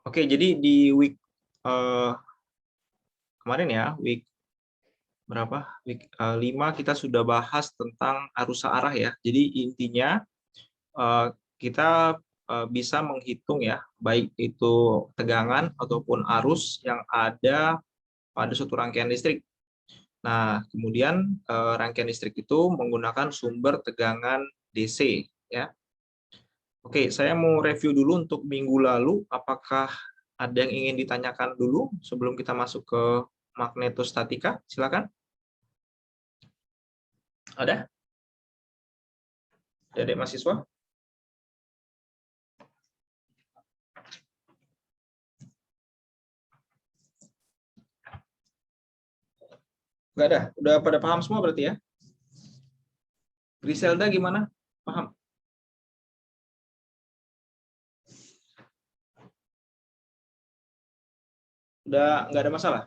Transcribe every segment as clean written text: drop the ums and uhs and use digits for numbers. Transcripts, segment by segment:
Oke, jadi di week kemarin ya, week berapa? Week 5 kita sudah bahas tentang arus arah ya. Jadi intinya kita bisa menghitung ya, baik itu tegangan ataupun arus yang ada pada suatu rangkaian listrik. Nah, kemudian rangkaian listrik itu menggunakan sumber tegangan DC ya. Oke, saya mau review dulu untuk minggu lalu. Apakah ada yang ingin ditanyakan dulu sebelum kita masuk ke magnetostatika? Silakan. Ada? Adik mahasiswa? Nggak ada? Udah pada paham semua berarti ya? Griselda gimana? Paham? Udah nggak ada masalah?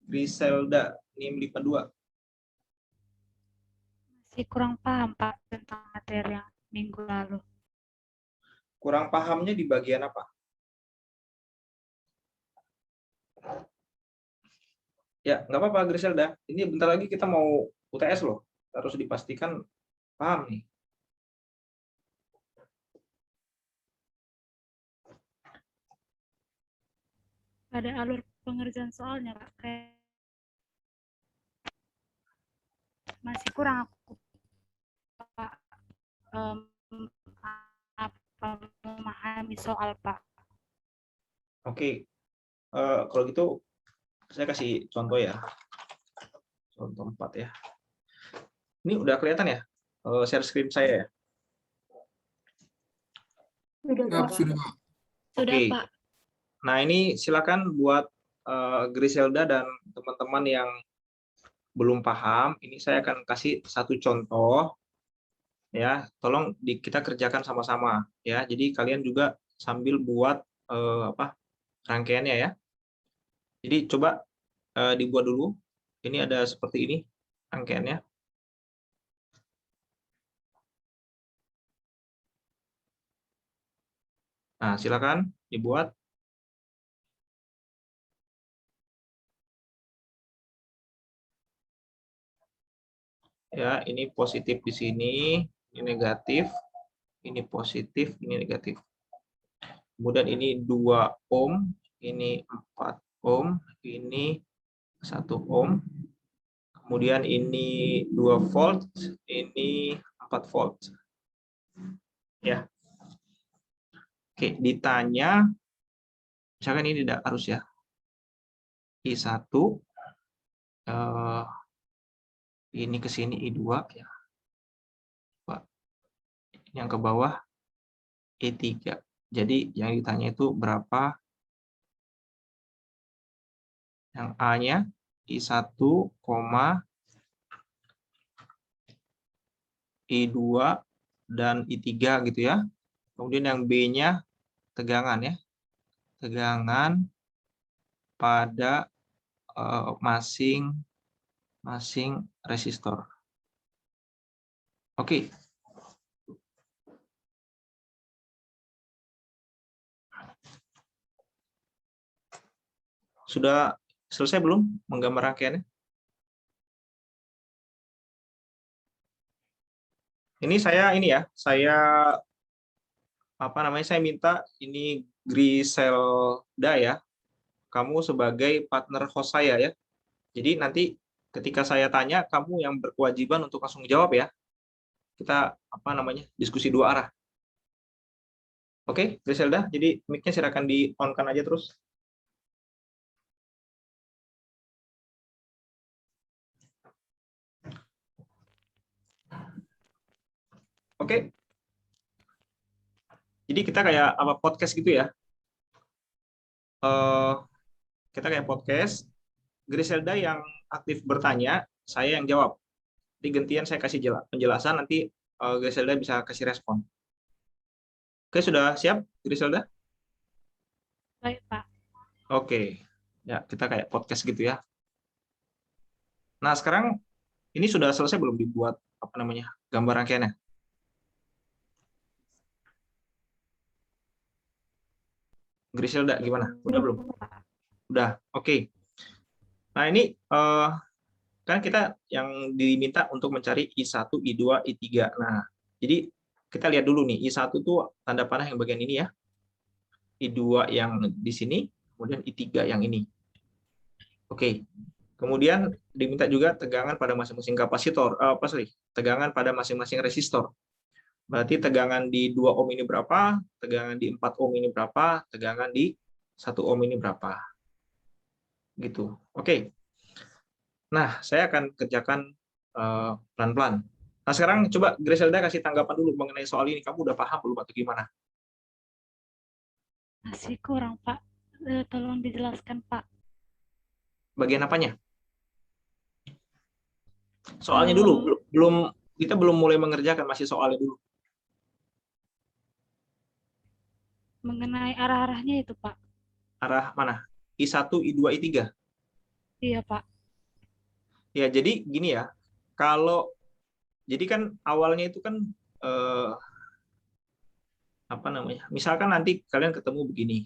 Griselda, NIM LIPA 2. Masih kurang paham, Pak, tentang materi yang minggu lalu. Kurang pahamnya di bagian apa? Ya, nggak apa-apa Griselda. Ini bentar lagi kita mau UTS loh. Harus dipastikan paham nih. Ada alur pengerjaan soalnya, Pak. Kayak masih kurang aku, Pak, apa memahami soal, Pak. Oke, kalau gitu saya kasih contoh ya. Contoh 4 ya. Ini udah kelihatan ya? Share screen saya ya? Sudah, Pak. Sudah, Pak. Sudah, Oke. Pak. Nah, ini silakan buat Griselda dan teman-teman yang belum paham, ini saya akan kasih satu contoh ya. Tolong kita kerjakan sama-sama ya. Jadi kalian juga sambil buat rangkaiannya ya. Jadi coba dibuat dulu. Ini ada seperti ini rangkaiannya. Nah, silakan dibuat. Ya, ini positif di sini, ini negatif, ini positif, ini negatif. Kemudian ini 2 ohm, ini 4 ohm, ini 1 ohm. Kemudian ini 2 volt, ini 4 volt. Ya. Oke, ditanya misalkan ini tidak harus ya. I1 ini ke sini I2 ya. Yang ke bawah E3. Jadi yang ditanya itu berapa? Yang A-nya I1, I2 dan I3 gitu ya. Kemudian yang B-nya tegangan ya. Tegangan pada masing-masing resistor. Oke. Sudah selesai belum menggambar rangkaiannya? Ini saya saya minta ini Griselda ya. Kamu sebagai partner host saya ya. Jadi nanti ketika saya tanya kamu yang berkewajiban untuk langsung jawab ya. Kita diskusi dua arah. Oke, Griselda, jadi mic-nya silakan di-on-kan aja terus. Oke. Jadi kita kayak podcast gitu ya. Kita kayak podcast. Griselda yang aktif bertanya, saya yang jawab. Jadi gantian saya kasih penjelasan, nanti Griselda bisa kasih respon. Oke, sudah siap Griselda? Baik, Pak. Oke. Ya, kita kayak podcast gitu ya. Nah, sekarang ini sudah selesai belum dibuat gambar rangkaiannya? Griselda gimana? Udah belum? Belum, Pak. Udah. Oke. Nah, ini kan kita yang diminta untuk mencari I1, I2, I3. Nah, jadi kita lihat dulu nih, I1 tuh tanda panah yang bagian ini ya. I2 yang di sini, kemudian I3 yang ini. Oke. Kemudian diminta juga tegangan pada masing-masing kapasitor, tegangan pada masing-masing resistor. Berarti tegangan di 2 ohm ini berapa, tegangan di 4 ohm ini berapa, tegangan di 1 ohm ini berapa. Gitu. Oke. Nah, saya akan kerjakan pelan-pelan. Nah, sekarang coba Griselda kasih tanggapan dulu mengenai soal ini. Kamu udah paham belum atau gimana? Masih kurang, Pak. Tolong dijelaskan, Pak. Bagian apanya? Soalnya dulu, Eh, belum kita belum mulai mengerjakan, masih soalnya dulu. mengenai arah-arahnya itu, Pak. Arah mana? I1, I2, I3. Iya, Pak. Ya, jadi gini ya. Kalau jadi kan awalnya itu kan eh, apa namanya? Misalkan nanti kalian ketemu begini,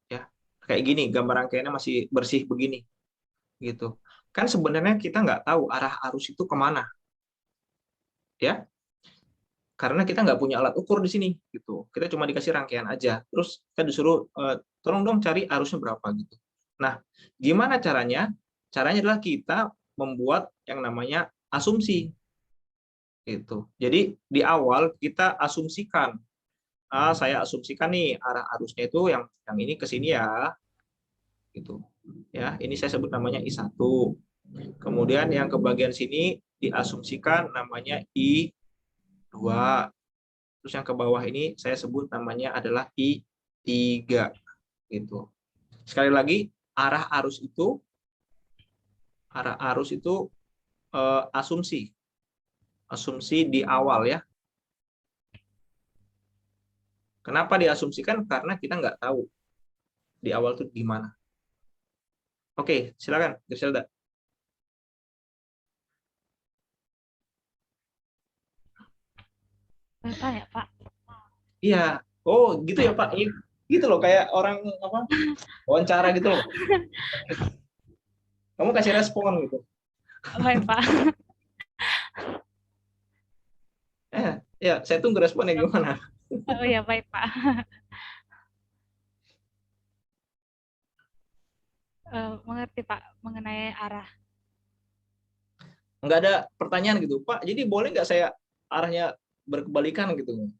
ya. Kayak gini, gambar rangkaiannya masih bersih begini, gitu. Kan sebenarnya kita nggak tahu arah arus itu kemana, ya. Karena kita nggak punya alat ukur di sini, gitu. Kita cuma dikasih rangkaian aja. Terus kita disuruh, tolong dong cari arusnya berapa, gitu. Nah, gimana caranya? Caranya adalah kita membuat yang namanya asumsi, gitu. Jadi di awal kita asumsikan, saya asumsikan nih arah arusnya itu yang ini ke sini ya, gitu. Ya, ini saya sebut namanya I1. Kemudian yang ke bagian sini diasumsikan namanya I2. Terus yang ke bawah ini saya sebut namanya adalah I3 gitu. Sekali lagi, arah arus itu asumsi. Asumsi di awal ya. Kenapa diasumsikan? Karena kita nggak tahu di awal itu gimana. Oke, silakan Griselda. Tanya, Pak. Iya. Oh, gitu ya, Pak. Gitu loh, kayak orang apa? Wawancara gitu loh. Kamu kasih respon gitu. Baik, Pak. Ya, saya tunggu responnya gimana. Oh ya, baik, Pak. Mengerti, Pak, mengenai arah. Nggak ada pertanyaan gitu, Pak. Jadi boleh nggak saya arahnya berkebalikan gitu?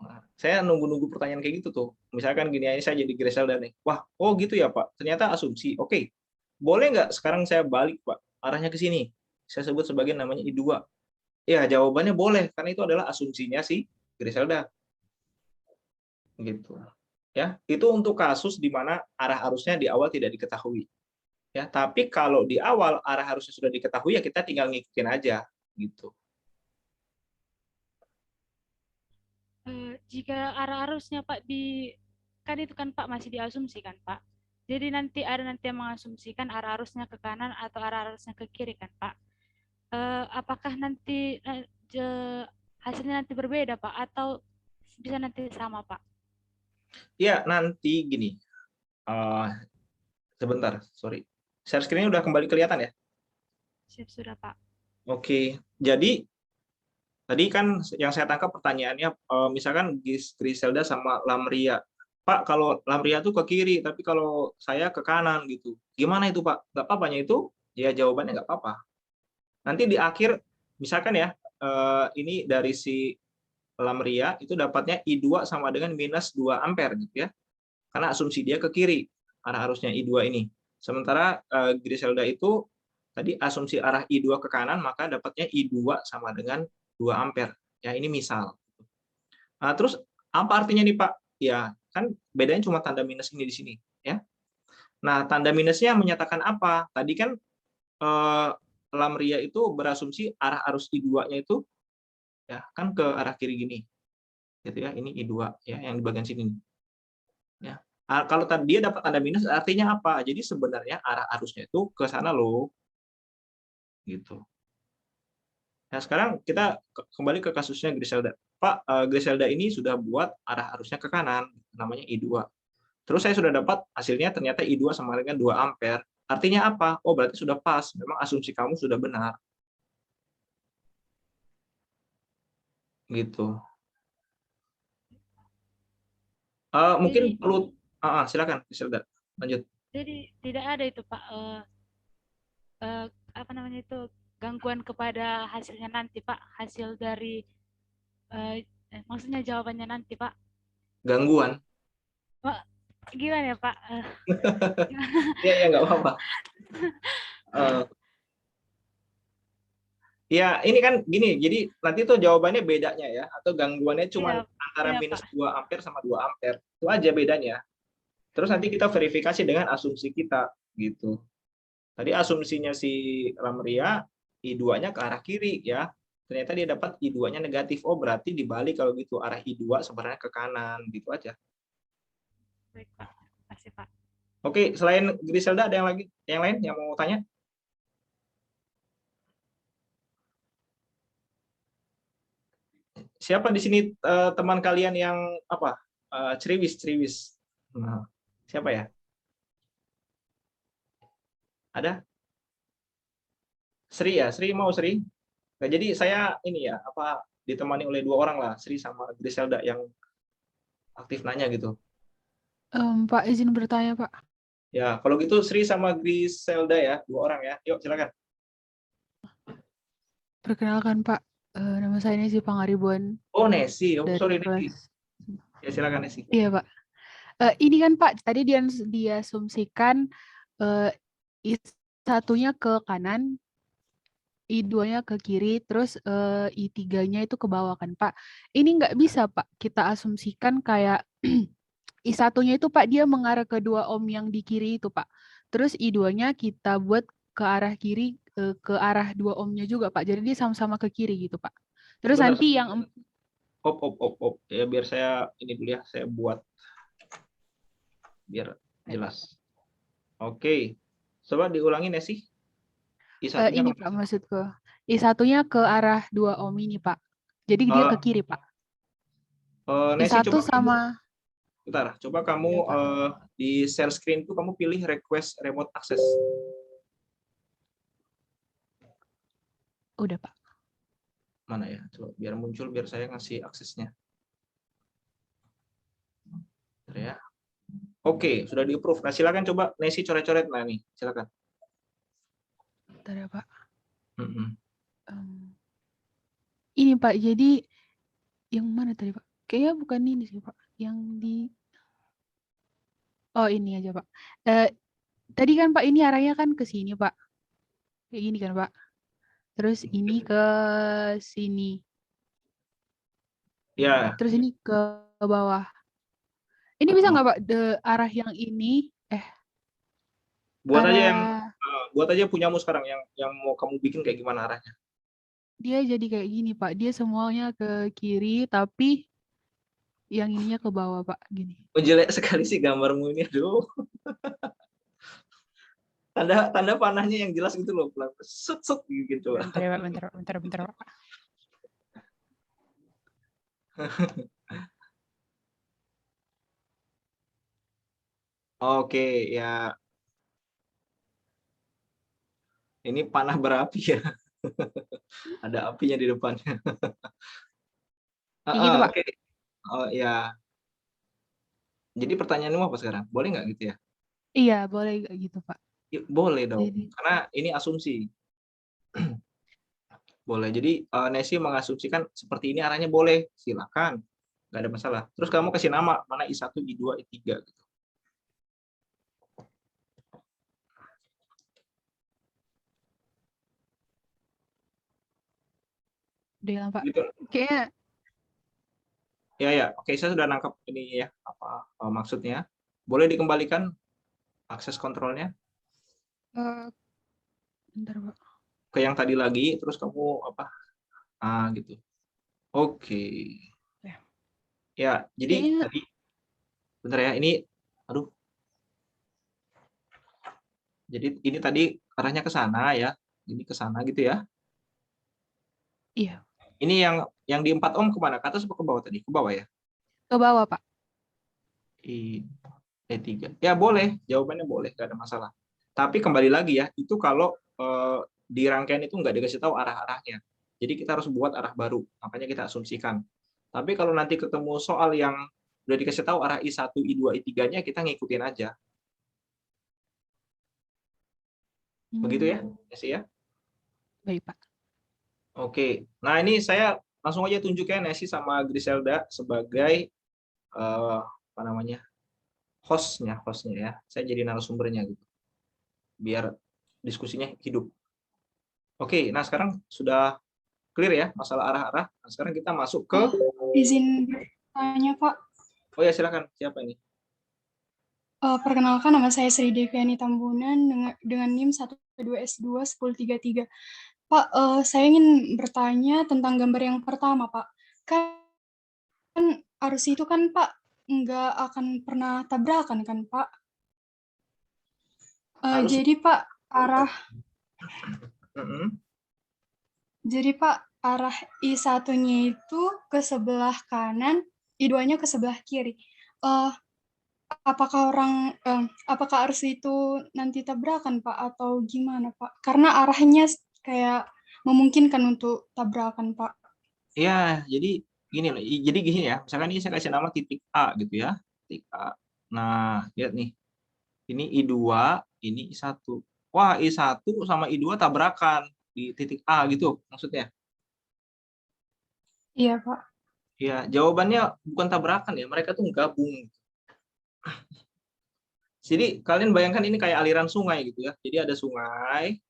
Nah, saya nunggu-nunggu pertanyaan kayak gitu tuh. Misalkan gini aja saya jadi Griselda nih. Wah, oh gitu ya Pak. Ternyata asumsi. Oke. Boleh nggak sekarang saya balik Pak? Arahnya ke sini. Saya sebut sebagai namanya I2. Ya, jawabannya boleh karena itu adalah asumsinya si Griselda. Gitu. Ya, itu untuk kasus di mana arah arusnya di awal tidak diketahui. Ya, tapi kalau di awal arah arusnya sudah diketahui ya kita tinggal ngikutin aja gitu. Jika arah arusnya, Pak, kan itu kan, Pak, masih diasumsikan, Pak. Jadi nanti ada nanti yang mengasumsikan arah arusnya ke kanan atau arah arusnya ke kiri kan, Pak. Apakah nanti hasilnya nanti berbeda, Pak, atau bisa nanti sama, Pak? Ya, nanti gini. eh, Sebentar, sorry. Share screen-nya udah kembali kelihatan ya? Siap sudah, Pak. Oke, jadi tadi kan yang saya tangkap pertanyaannya, misalkan Griselda sama Lamria. Pak, kalau Lamria tuh ke kiri, tapi kalau saya ke kanan gitu. Gimana itu Pak? Nggak apa-apanya itu? Ya jawabannya nggak apa-apa. Nanti di akhir, misalkan ya, ini dari si Lamria itu dapatnya I2 sama dengan minus 2 ampere gitu ya. Karena asumsi dia ke kiri, arah arusnya I2 ini. Sementara Griselda itu tadi asumsi arah I2 ke kanan, maka dapatnya I2 sama dengan 2 ampere. Ya, ini misal. Nah, terus apa artinya nih, Pak? Ya, kan bedanya cuma tanda minus ini di sini, ya. Nah, tanda minusnya menyatakan apa? Tadi kan Lamria itu berasumsi arah arus I2-nya itu ya kan ke arah kiri gini. Gitu ya, ini I2 ya yang di bagian sini. Ya. Kalau dia dapat tanda minus artinya apa? Jadi sebenarnya arah arusnya itu ke sana loh, gitu. Nah, sekarang kita kembali ke kasusnya Griselda. Pak, Griselda ini sudah buat arah arusnya ke kanan, namanya I2. Terus saya sudah dapat hasilnya ternyata I2 sama dengan 2 ampere. Artinya apa? Oh, berarti sudah pas. Memang asumsi kamu sudah benar. Gitu. Jadi, Mungkin perlu silakan, Iselda. Lanjut. jadi tidak ada itu Pak, eh, apa namanya itu, gangguan kepada hasilnya nanti Pak, hasil dari maksudnya jawabannya nanti Pak. Gangguan. Pak, gimana ya Pak? Iya, ya nggak apa-apa. Ya, ini kan gini, jadi nanti tuh jawabannya bedanya ya, atau gangguannya cuma Iya, antara iya minus Pak. 2 ampere sama 2 ampere. Itu aja bedanya. Terus nanti kita verifikasi dengan asumsi kita, gitu. Tadi asumsinya si Ramria, I2-nya ke arah kiri ya. Ternyata dia dapat I2-nya negatif. Oh, berarti dibalik kalau gitu, arah I2 sebenarnya ke kanan, gitu aja. Baik Pak, terima kasih Pak. Oke, selain Griselda ada yang lain yang mau tanya? Siapa di sini teman kalian yang apa? Ceriwis. Nah, siapa ya? Ada? Sri ya, Sri mau Sri. Nah, jadi saya ini ya, apa ditemani oleh 2 orang lah, Sri sama Griselda yang aktif nanya gitu. Pak izin bertanya Pak. Ya, kalau gitu Sri sama Griselda ya, 2 orang ya. Yuk, silakan. Perkenalkan Pak, nama saya Nesi Pangaribuan Oh, Nesi. Oh, dari sorry Nesi. kelas. Ya, silakan Nesi. Iya Pak. Ini kan Pak, tadi dia diasumsikan I1-nya ke kanan, I2-nya ke kiri, terus I3-nya itu ke bawah kan Pak. Ini nggak bisa Pak, kita asumsikan kayak I1-nya itu Pak, dia mengarah ke 2 ohm yang di kiri itu Pak. Terus I2-nya kita buat ke arah kiri, ke arah 2 ohmnya juga Pak. Jadi dia sama-sama ke kiri gitu Pak. Terus Sebentar. nanti yang Op. Ya, biar saya ini dulu ya, saya buat biar jelas. Oke. Coba diulangi Nesi. I1-nya ini Pak maksudku. I1-nya ke arah 2 ohm ini Pak. Jadi dia ke kiri Pak. Nesi, I1 coba kamu, sama bentar, coba kamu ya, Pak. di share screen itu kamu pilih request remote access. Udah Pak. Mana ya? Coba biar muncul, biar saya ngasih aksesnya. Bentar ya. Oke, sudah di-approve. Nah, silakan coba Nesi coret-coret. Nah, nih, silakan. Bentar ya Pak. Mm-mm. Ini Pak, jadi yang mana tadi Pak? Kayaknya bukan ini sih Pak. Yang di Oh, ini aja Pak. Tadi kan Pak ini arahnya kan ke sini Pak. Kayak gini kan Pak. Terus ini ke sini. Ya, Terus ini ke bawah. Ini bisa nggak Pak arah yang ini? buat aja yang Arah buat aja punyamu sekarang yang mau kamu bikin kayak gimana arahnya. dia jadi kayak gini Pak. Dia semuanya ke kiri tapi yang ininya ke bawah Pak. Gini. Oh, jelek sekali sih gambarmu ini, aduh. Tanda panahnya yang jelas gitu loh, pelan set gitu. Bentar ya Pak, bentar Pak. Oke, ya. Ini panah berapi ya. Ada apinya di depannya. Kayak gitu Pak. Oke. Oh ya. Jadi pertanyaanmu apa sekarang? Boleh nggak gitu ya? Iya, boleh kayak gitu Pak. Boleh dong. Jadi Karena ini asumsi. Boleh. Jadi Nesi mengasumsikan seperti ini arahnya, boleh. Silakan. Nggak ada masalah. Terus kamu kasih nama, mana I1, I2, I3 gitu. udah hilang Pak. Gitu. Kayaknya Ya. Oke, saya sudah nangkap ini ya, apa maksudnya. Boleh dikembalikan akses kontrolnya bentar Pak. ke yang tadi lagi, terus kamu apa? Gitu. Oke. Ya, jadi Kayaknya tadi bentar ya, ini aduh. Jadi ini tadi arahnya ke sana ya. Ini ke sana gitu ya. iya, Ini yang di 4 ohm kemana? Ke atas atau ke bawah tadi? Ke bawah ya? ke bawah Pak. E3. Ya boleh, jawabannya boleh, nggak ada masalah. Tapi kembali lagi ya, itu kalau di rangkaian itu nggak dikasih tahu arah-arahnya. Jadi kita harus buat arah baru, makanya kita asumsikan. Tapi kalau nanti ketemu soal yang udah dikasih tahu arah I1, I2, I3-nya, kita ngikutin aja. Begitu ya, Nesi ya? Baik, Pak. Oke, nah ini saya langsung aja tunjukkan Nesi sama Griselda sebagai apa namanya, hostnya ya. Saya jadi narasumbernya gitu, biar diskusinya hidup. Oke, nah sekarang sudah clear ya masalah arah-arah. Nah, sekarang kita masuk ke. Izin bertanya, Pak. Oh ya, silakan. Siapa ini? Perkenalkan, nama saya Sri Deviani Tambunan dengan NIM 12S2 1033. Pak, saya ingin bertanya tentang gambar yang pertama, Pak. Kan arus itu kan, Pak, nggak akan pernah tabrakan kan, Pak? Jadi, Pak, arah I1-nya itu ke sebelah kanan, I2-nya ke sebelah kiri. Apakah arus itu nanti tabrakan, Pak, atau gimana, Pak? Karena arahnya kayak memungkinkan untuk tabrakan, Pak. Iya, jadi gini ya. Misalkan ini saya kasih nama titik A gitu ya, titik A. Nah, lihat nih. Ini I2, ini I1. Wah, I1 sama I2 tabrakan di titik A gitu maksudnya. Iya, Pak. Ya, jawabannya bukan tabrakan ya, mereka tuh gabung. Jadi kalian bayangkan ini kayak aliran sungai gitu ya. Jadi ada sungai,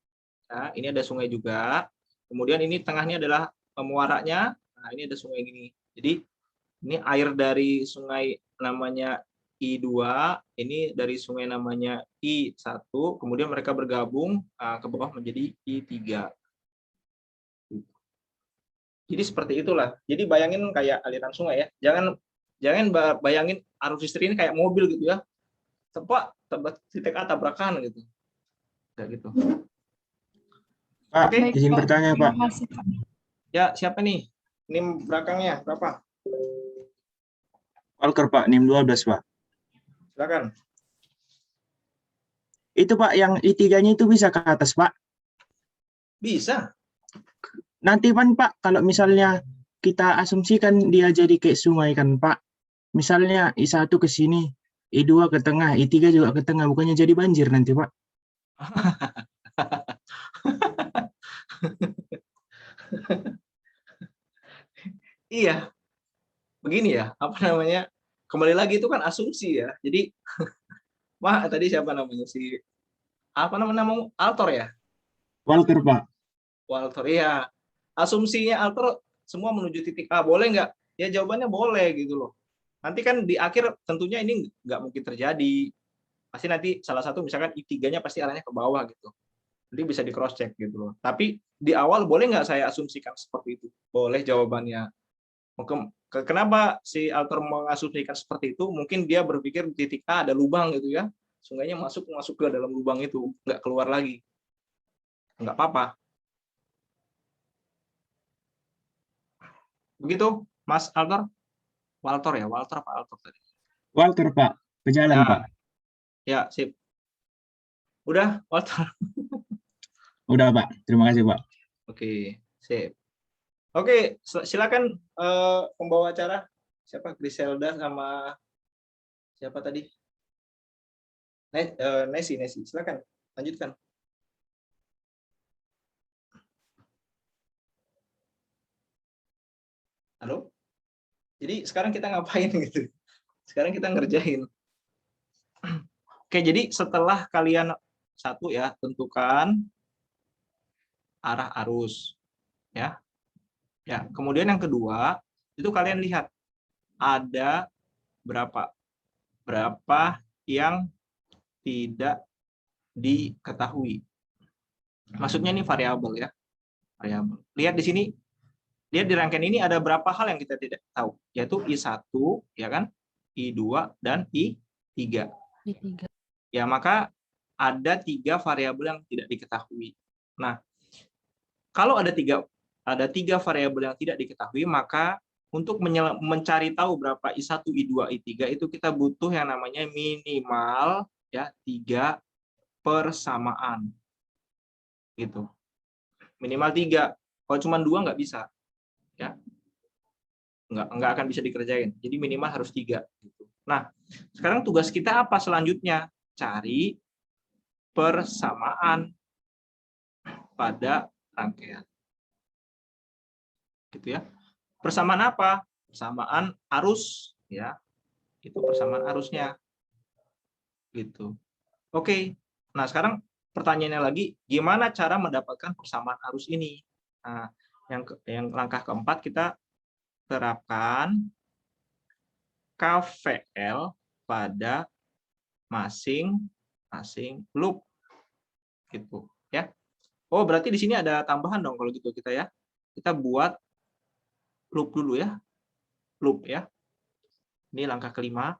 ya, ini ada sungai juga. Kemudian ini tengahnya adalah muaranya. Nah, ini ada sungai gini. Jadi ini air dari sungai namanya I2, ini dari sungai namanya I1, kemudian mereka bergabung ke bawah menjadi I3. Jadi seperti itulah. Jadi bayangin kayak aliran sungai ya. Jangan bayangin arus listrik ini kayak mobil gitu ya. Titik A tabrakan gitu. Kayak gitu. Pak, Oke. izin bertanya, Pak. Ya, siapa nih? NIM belakangnya berapa? Walker, Pak, NIM 12, Pak. Silakan. Itu, Pak, yang I3-nya itu bisa ke atas, Pak? Bisa. Nanti kan, Pak, kalau misalnya kita asumsikan dia jadi kayak sungai kan, Pak. Misalnya I1 ke sini, I2 ke tengah, I3 juga ke tengah, bukannya jadi banjir nanti, Pak? Iya. Begini ya, apa namanya? Kembali lagi itu kan asumsi ya. Jadi tadi siapa namanya? Apa namanya? Altor ya? Walker, Pak. Walter, iya. Asumsinya Altor semua menuju titik A, boleh nggak? Ya jawabannya boleh gitu loh. Nanti kan di akhir tentunya ini nggak mungkin terjadi. Pasti nanti salah satu misalkan I3-nya pasti arahnya ke bawah gitu. Nanti bisa di cross check gitu loh. Tapi di awal boleh nggak saya asumsikan seperti itu? Boleh jawabannya. Kenapa si Altor mengasumsikan seperti itu? Mungkin dia berpikir di titik A ada lubang gitu ya. Sungainya masuk ke dalam lubang itu, nggak keluar lagi. Nggak apa-apa. Begitu, Mas Altor? Walter ya, Walter apa Altor tadi? Walker, Pak. Pejalan, Ya. Pak. Ya, sip. Udah, Walter. Udah, Pak. Terima kasih, Pak. Oke, sip. Oke, silakan pembawa acara. Siapa? Griselda sama siapa tadi? Nesi. Silakan, lanjutkan. Halo? Jadi sekarang kita ngapain gitu? Sekarang kita ngerjain. Oke, jadi setelah kalian satu ya, tentukan arah arus. Ya. Ya, kemudian yang kedua, itu kalian lihat ada berapa yang tidak diketahui. Maksudnya ini variabel ya. Variabel. Lihat di sini, lihat di rangkaian ini ada berapa hal yang kita tidak tahu, yaitu I1 ya kan, I2 dan I3. I3. Ya, maka ada 3 variabel yang tidak diketahui. Nah, kalau ada tiga variabel yang tidak diketahui, maka untuk mencari tahu berapa I1, I2, I3 itu kita butuh yang namanya minimal ya 3 persamaan. Gitu. Minimal 3. Kalau cuma 2 nggak bisa. Ya. Nggak akan bisa dikerjain. Jadi minimal harus 3. Gitu. Nah, sekarang tugas kita apa selanjutnya? Cari persamaan pada rangkaian. Gitu ya. Persamaan apa? Persamaan arus ya. Itu persamaan arusnya. Gitu. Oke. Nah, sekarang pertanyaannya lagi, gimana cara mendapatkan persamaan arus ini? Nah, yang langkah keempat kita terapkan KVL pada masing-masing loop. Gitu, ya. Oh, berarti di sini ada tambahan dong kalau gitu kita ya. Kita buat loop dulu ya. Loop ya. Ini langkah kelima.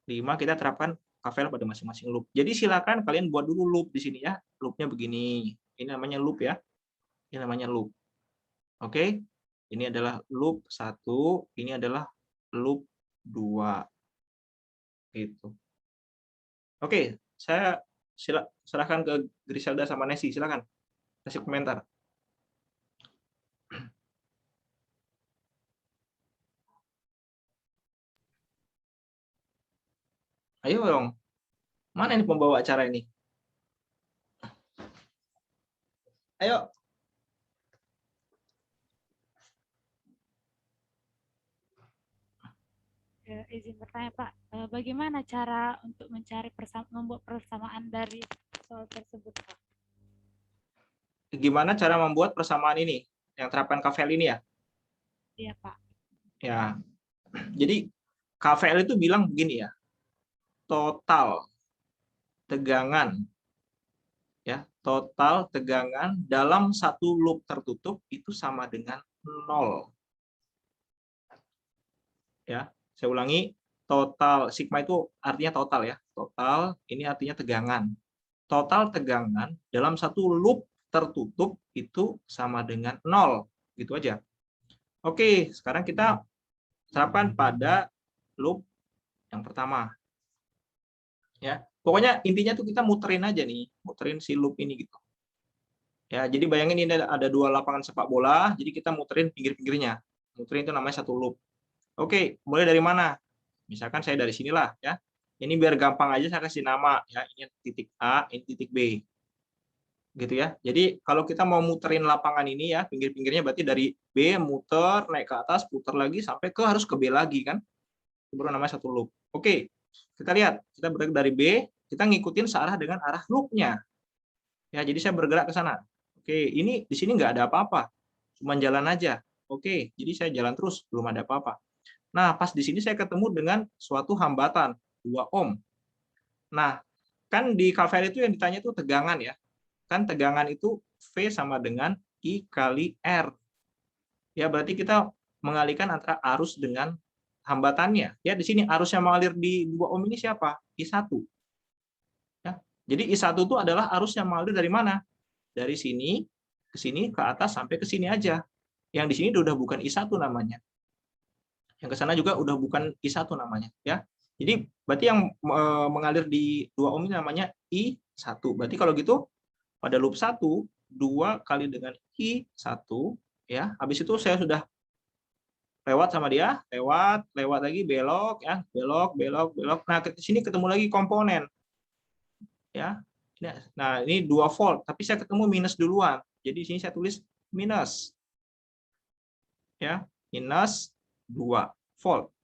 5 kita terapkan KVL pada masing-masing loop. Jadi silakan kalian buat dulu loop di sini ya. Loopnya begini. Ini namanya loop ya. Ini namanya loop. Oke. Ini adalah loop 1, ini adalah loop 2. Gitu. Oke, saya serahkan ke Griselda sama Nesi. Silakan. Kasih komentar. Ayo dong. Mana ini pembawa acara ini? Ayo. Izin bertanya Pak, bagaimana cara untuk mencari membuat persamaan dari soal tersebut Pak? Gimana cara membuat persamaan ini? Yang terapkan KVL ini ya? Iya Pak. Ya. Jadi KVL itu bilang begini ya. Total tegangan ya, total tegangan dalam satu loop tertutup itu sama dengan 0. Ya, saya ulangi, total sigma itu artinya total ya. Total ini artinya tegangan. Total tegangan dalam satu loop tertutup itu sama dengan 0. Gitu aja. Oke, sekarang kita terapkan pada loop yang pertama. Ya, pokoknya intinya tuh kita muterin aja nih, muterin si loop ini gitu. Ya, jadi bayangin ini ada 2 lapangan sepak bola, jadi kita muterin pinggir-pinggirnya. Muterin itu namanya satu loop. Oke, mulai dari mana? Misalkan saya dari sinilah ya. Ini biar gampang aja saya kasih nama ya. Ini titik A, ini titik B. Gitu ya. Jadi kalau kita mau muterin lapangan ini ya, pinggir-pinggirnya berarti dari B muter, naik ke atas, putar lagi sampai ke harus ke B lagi kan. Itu baru namanya satu loop. Oke. Kita lihat, kita bergerak dari B, kita ngikutin searah dengan arah loopnya. Ya, jadi saya bergerak ke sana. Oke, ini di sini nggak ada apa-apa. Cuma jalan aja. Oke, jadi saya jalan terus, belum ada apa-apa. Nah, pas di sini saya ketemu dengan suatu hambatan, 2 ohm. Nah, kan di KVL itu yang ditanya itu tegangan ya. Kan tegangan itu V sama dengan I kali R. Ya, berarti kita mengalihkan antara arus dengan hambatannya. Ya, di sini arus yang mengalir di 2 ohm ini siapa? I1. Ya, jadi I1 itu adalah arus yang mengalir dari mana? Dari sini, ke atas, sampai ke sini aja. Yang di sini udah bukan I1 namanya. Yang ke sana juga udah bukan I1 namanya. Ya. Jadi berarti yang mengalir di 2 ohm ini namanya I1. Berarti kalau gitu pada loop 1, 2 kali dengan I1, ya. Habis itu saya sudah lewat sama dia, lewat lagi, belok, ya, belok. Nah, ke sini ketemu lagi komponen. Ya. Nah, ini 2 volt, tapi saya ketemu minus duluan. Jadi di sini saya tulis minus. Ya, minus 2 volt.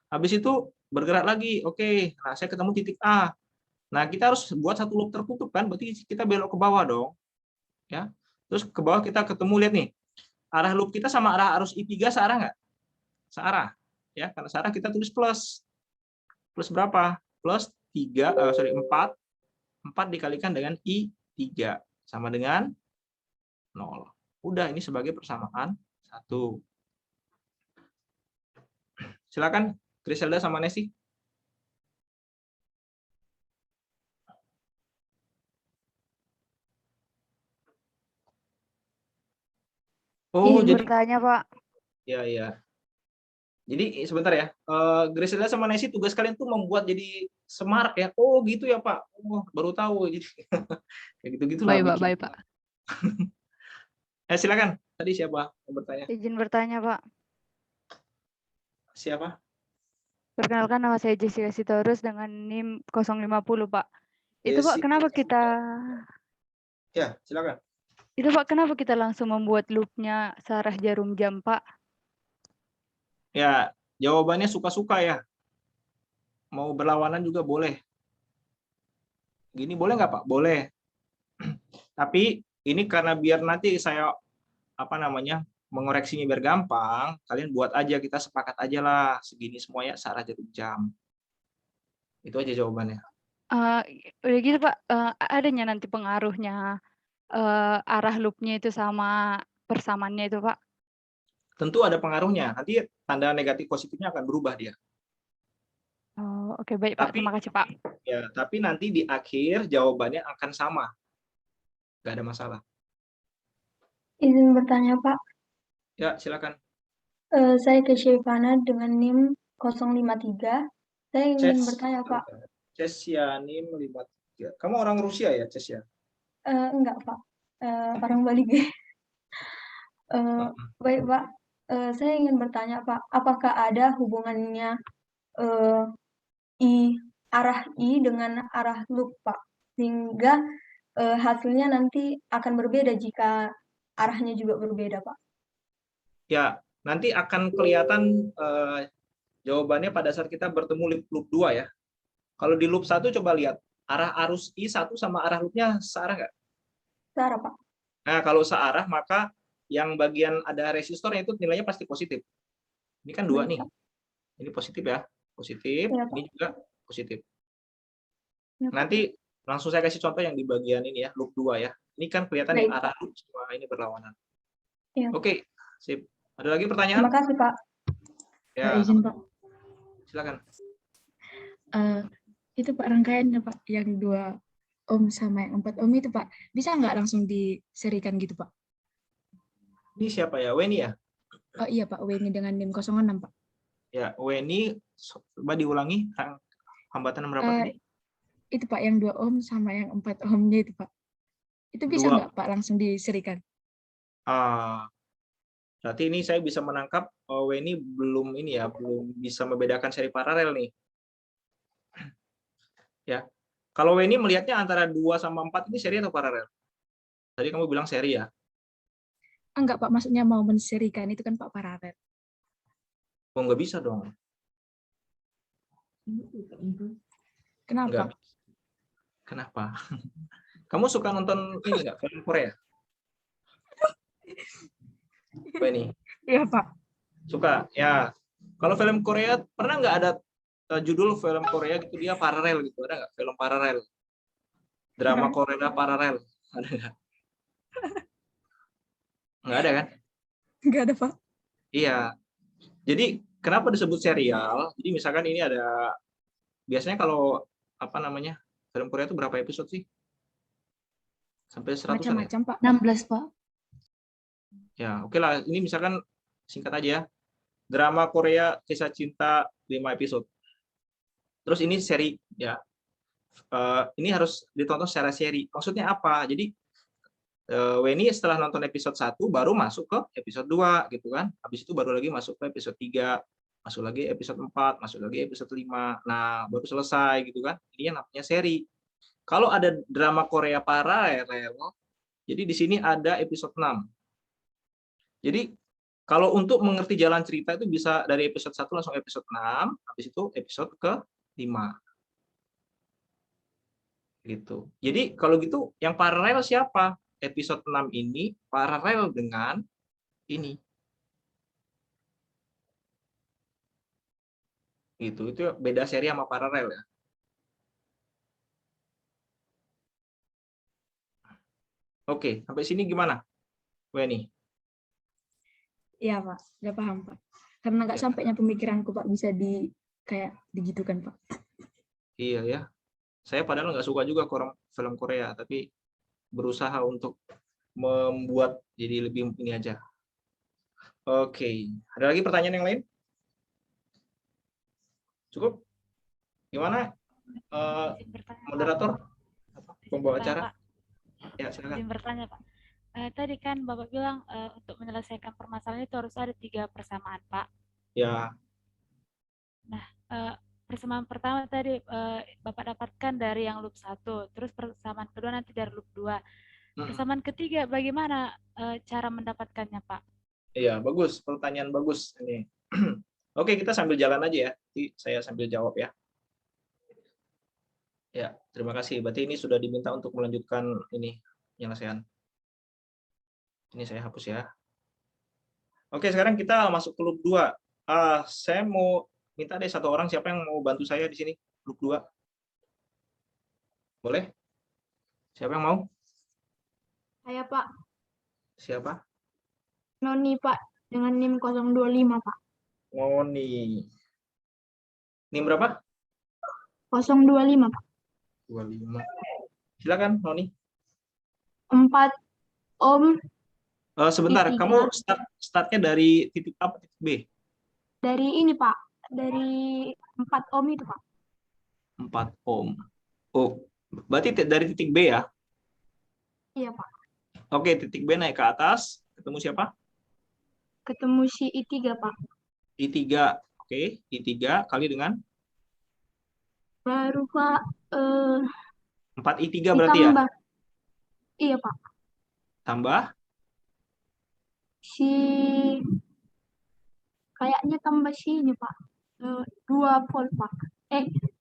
Habis itu bergerak lagi. Oke, nah saya ketemu titik A. Nah, kita harus buat satu loop tertutup kan, berarti kita belok ke bawah dong. Ya. Terus ke bawah kita ketemu, lihat nih. Arah loop kita sama arah arus I3 searah nggak? Searah. Ya, karena searah kita tulis plus. Plus berapa? Plus 4 dikalikan dengan I3 sama dengan 0. Udah, ini sebagai persamaan 1. Silakan Griselda sama Nesi. Oh, jadi bertanya, Pak. Ya, ya. Jadi sebentar ya, Griselda sama Nesi tugas kalian tuh membuat jadi semarak ya. Oh gitu ya Pak. Oh baru tahu. Jadi kayak gitu-gitulah Baik, Pak, bikin. baik, Pak. Silakan. Tadi siapa yang bertanya? Izin bertanya, Pak. Siapa? Perkenalkan, nama saya Jessica Sitorus dengan NIM 050, Pak. Itu Pak, Jessica. kenapa kita Ya, silakan. kenapa kita langsung membuat loop-nya searah jarum jam, Pak? Ya, jawabannya suka-suka ya. Mau berlawanan juga boleh. Gini boleh nggak Pak? Boleh. Tapi ini karena biar nanti saya mengoreksinya biar gampang, kalian buat aja, kita sepakat aja lah segini semuanya searah jarum jam. Itu aja jawabannya. Udah gitu Pak, adanya nanti pengaruhnya arah loop-nya itu sama persamaannya itu Pak? Tentu ada pengaruhnya. Nanti tanda negatif positifnya akan berubah dia. Oh, oke, baik Pak. Tapi Terima kasih Pak. ya, tapi nanti di akhir jawabannya akan sama. Nggak ada masalah. Izin bertanya, Pak. Ya, silakan. Saya Kesya Ivana dengan NIM 053. Saya ingin bertanya, Pak. Cesyanim 53. Kamu orang Rusia ya, Cesya? Enggak, Pak. Orang Bali. Baik, Pak. Saya ingin bertanya, Pak. Apakah ada hubungannya arah I dengan arah loop, Pak? Sehingga hasilnya nanti akan berbeda jika arahnya juga berbeda, Pak. Ya, nanti akan kelihatan jawabannya pada saat kita bertemu loop 2 ya. Kalau di loop 1 coba lihat, arah arus I1 sama arah loopnya searah nggak? Searah, Pak. Nah, kalau searah, maka yang bagian ada resistornya itu nilainya pasti positif. Ini kan 2 nih. Ini positif ya. Positif, Ya, ini juga positif. Ya, Pak. Nanti langsung saya kasih contoh yang di bagian ini ya, loop 2 ya. Ini kan kelihatan Baik, nih arah loop semua ini berlawanan. Ya. Oke, sip. Ada lagi pertanyaan? Terima kasih, Pak. Ya, Izin Pak, silakan. itu Pak rangkaiannya Pak, yang 2 ohm sama yang 4 ohm itu Pak, bisa nggak langsung diserikan gitu Pak? Ini siapa ya? Weni ya? Oh iya Pak, Weni dengan NIM 06 Pak. Ya, Weni, coba diulangi hambatan berapa tadi? Itu Pak, yang 2 ohm sama yang 4 ohmnya itu Pak. Itu bisa 2. nggak Pak langsung diserikan? Berarti ini saya bisa menangkap Weni belum bisa membedakan seri paralel nih. Ya. Kalau Weni melihatnya antara 2 sama 4 ini seri atau paralel? Tadi kamu bilang seri ya? Enggak Pak, maksudnya mau menserikan itu kan Pak paralel. Oh, nggak bisa dong. Kenapa? Nggak. Kenapa? Kamu suka nonton ini nggak, film Korea? Weni? Iya Pak. Suka? Ya. Kalau film Korea, pernah nggak ada judul film Korea gitu dia paralel gitu? Ada nggak film paralel? Drama Korea paralel? Ada nggak? Nggak ada kan? Nggak ada Pak. Iya. Jadi kenapa disebut serial? Jadi misalkan ini ada, biasanya kalau film Korea itu berapa episode sih? Sampai 100-an ya? Macam-macam Pak. 16, Pak. Ya, oke lah. Ini misalkan singkat aja ya. Drama Korea Kisah Cinta 5 episode. Terus ini seri ya. Ini harus ditonton secara seri. Maksudnya apa? Jadi Weni setelah nonton episode 1 baru masuk ke episode 2 gitu kan. Habis itu baru lagi masuk ke episode 3, masuk lagi episode 4, masuk lagi episode 5. Nah, baru selesai gitu kan. Ini yang namanya seri. Kalau ada drama Korea paralel, jadi di sini ada episode 6. Jadi kalau untuk mengerti jalan cerita itu bisa dari episode 1 langsung episode 6, habis itu episode ke-5. Gitu. Jadi kalau gitu yang paralel siapa? Episode 6 ini paralel dengan ini. Itu beda seri sama paralel ya. Oke, sampai sini gimana, Weni? Iya Pak, udah paham Pak. Karena nggak sampainya pemikiranku Pak bisa kayak digitukan Pak. Iya ya. Saya padahal nggak suka juga film Korea, tapi berusaha untuk membuat jadi lebih ini aja. Oke, ada lagi pertanyaan yang lain? Cukup? Gimana, Izin bertanya, Pak. moderator? Izin Pembawa bertanya, acara? Pak. Ya, silakan. Izin bertanya, Pak. Tadi kan Bapak bilang untuk menyelesaikan permasalahan itu harus ada 3 persamaan, Pak. Ya, Nah, persamaan pertama tadi Bapak dapatkan dari yang loop 1, terus persamaan kedua nanti dari loop 2. Persamaan ketiga bagaimana cara mendapatkannya, Pak? iya, bagus. Pertanyaan bagus ini. Oke, kita sambil jalan aja ya. Nanti saya sambil jawab ya. Ya, terima kasih. Berarti ini sudah diminta untuk melanjutkan ini penyelesaian. Ini saya hapus ya. Oke, sekarang kita masuk ke loop 2. Saya mau minta deh satu orang, siapa yang mau bantu saya di sini? Loop 2. Boleh? Siapa yang mau? Saya Pak, Siapa? Noni Pak, dengan NIM 025 Pak. Noni. NIM berapa? 025 Pak. 25. Silakan, Noni. 4 Om Sebentar, I3. kamu startnya dari titik A atau titik B? dari ini Pak, dari 4 Om itu Pak. 4 ohm. Oh, berarti dari titik B ya? Iya Pak. Oke, titik B naik ke atas, ketemu siapa? Ketemu si I3 Pak. I3. Oke, I3 kali dengan Baru Pak 4 I3 berarti ya? ditambah. Iya Pak. Tambah Si kayaknya tambah sini Pak. 2 volt Pak.